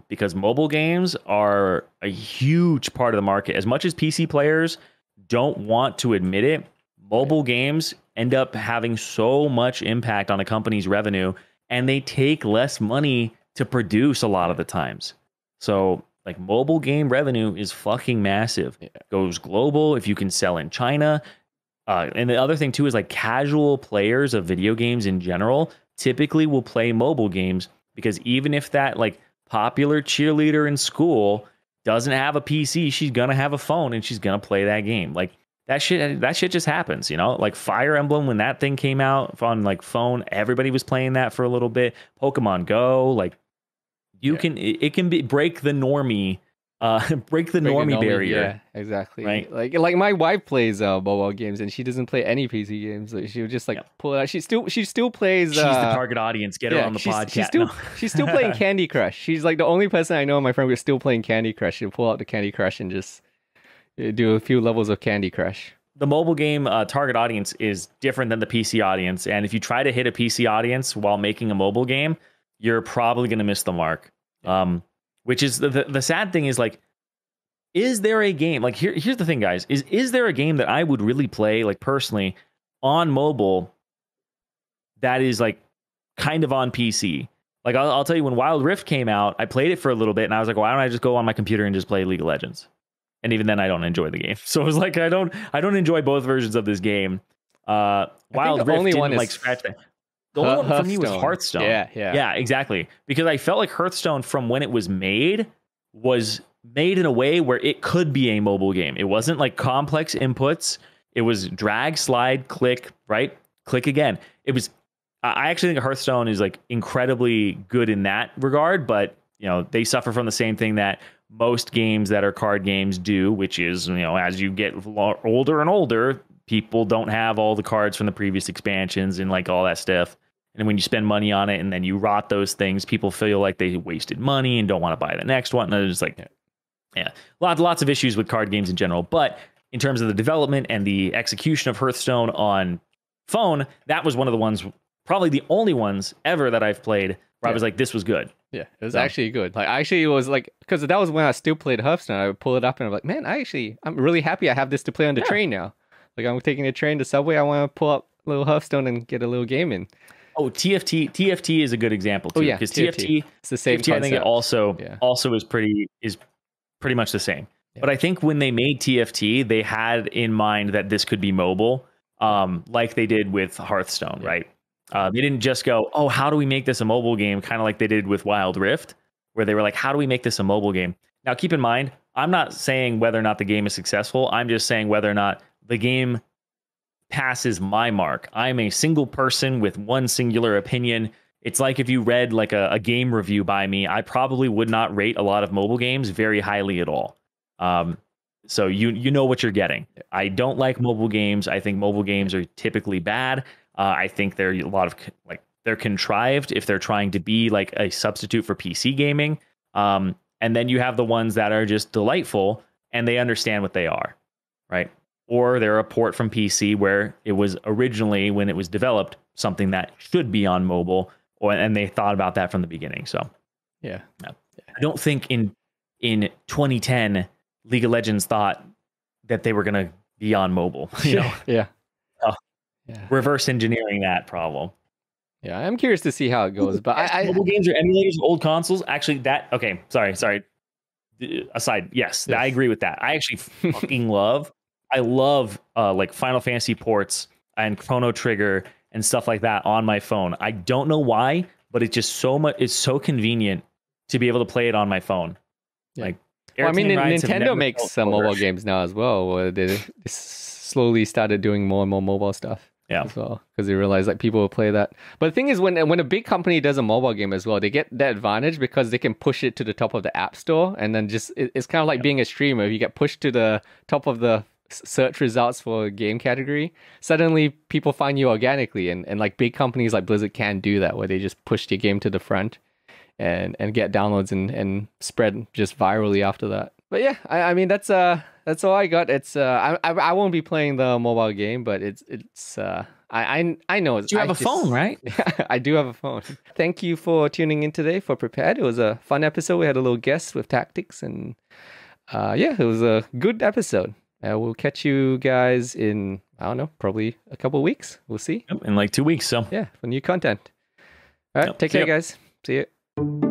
Because mobile games are a huge part of the market. As much as PC players don't want to admit it, Mobile games end up having so much impact on a company's revenue, and they take less money to produce a lot of the times. So like mobile game revenue is fucking massive. It goes global if you can sell in China. And the other thing too is like casual players of video games in general typically will play mobile games because even if that like popular cheerleader in school doesn't have a PC, she's gonna have a phone and she's gonna play that game. Like that shit just happens, you know? Like Fire Emblem, when that thing came out on like phone, everybody was playing that for a little bit. Pokemon Go, like it can be break the normie barrier. Yeah, exactly. Right? Like my wife plays mobile games and she doesn't play any PC games. Like she would just like pull it out. She still plays. She's the target audience. Get her on the podcast. She's still playing Candy Crush. She's like the only person I know in my friend who's still playing Candy Crush. She'll pull out the Candy Crush and just do a few levels of Candy Crush. The mobile game target audience is different than the PC audience, and if you try to hit a PC audience while making a mobile game, you're probably going to miss the mark. Which is the sad thing is like, is there a game like here's the thing, guys, is there a game that I would really play like personally on mobile that is like kind of on PC? Like I'll tell you, when Wild Rift came out, I played it for a little bit and I was like, why don't I just go on my computer and just play League of Legends? And even then I don't enjoy the game. So it was like I don't enjoy both versions of this game. Wild Rift only didn't like scratch that. The only one for me was Hearthstone. Yeah, exactly. Because I felt like Hearthstone, from when it was made in a way where it could be a mobile game. It wasn't like complex inputs. It was drag, slide, click, right? Click again. It was. I actually think Hearthstone is like incredibly good in that regard, but you know they suffer from the same thing that most games that are card games do, which is, you know, as you get older and older, people don't have all the cards from the previous expansions and like all that stuff. And when you spend money on it and then you rot those things, people feel like they wasted money and don't want to buy the next one. And it's like, lots of issues with card games in general. But in terms of the development and the execution of Hearthstone on phone, that was one of the ones, probably the only ones ever that I've played where I was like, this was good. Yeah, it was actually good. Like, it was like, because that was when I still played Hearthstone. I would pull it up and I'm like, man, I'm really happy I have this to play on the train now. Like, I'm taking the train to Subway. I want to pull up a little Hearthstone and get a little game in. Oh, TFT is a good example too. Oh yeah, because TFT, it's the same. TFT, I think it also is pretty much the same. Yeah. But I think when they made TFT, they had in mind that this could be mobile, like they did with Hearthstone, right? They didn't just go, oh, how do we make this a mobile game? Kind of like they did with Wild Rift, where they were like, how do we make this a mobile game? Now, keep in mind, I'm not saying whether or not the game is successful. I'm just saying whether or not the game passes my mark. I'm a single person with one singular opinion. It's like if you read like a game review by me, I probably would not rate a lot of mobile games very highly at all. So you know what you're getting. I don't like mobile games. I think mobile games are typically bad. I think they're a lot of they're contrived if they're trying to be like a substitute for PC gaming. And then you have the ones that are just delightful and they understand what they are, right? Or they're a port from PC where it was originally, when it was developed, something that should be on mobile, and they thought about that from the beginning. So, I don't think in 2010 League of Legends thought that they were going to be on mobile. You know? Reverse engineering that problem. Yeah, I'm curious to see how it goes. But mobile games or emulators of old consoles. Actually, sorry. Aside, yes, I agree with that. I actually fucking love like Final Fantasy ports and Chrono Trigger and stuff like that on my phone. I don't know why, but it's just it's so convenient to be able to play it on my phone. Like, I mean, Nintendo makes some mobile games now as well, where they slowly started doing more and more mobile stuff. Yeah, as well, because they realize like people will play that. But the thing is, when a big company does a mobile game as well, they get that advantage because they can push it to the top of the app store, and then just it's kind of like being a streamer. If you get pushed to the top of the search results for a game category, suddenly people find you organically, and like big companies like Blizzard can do that, where they just push your game to the front and get downloads and spread just virally after that. But yeah, I mean that's all I got. It's I won't be playing the mobile game, but it's I know. You have a phone, right? I do have a phone. Thank you for tuning in today for Prepared. It was a fun episode. We had a little guest with tactics, and it was a good episode. We'll catch you guys in, I don't know, probably a couple of weeks. We'll see. In like 2 weeks. So yeah, for new content. All right, take care, guys. See you.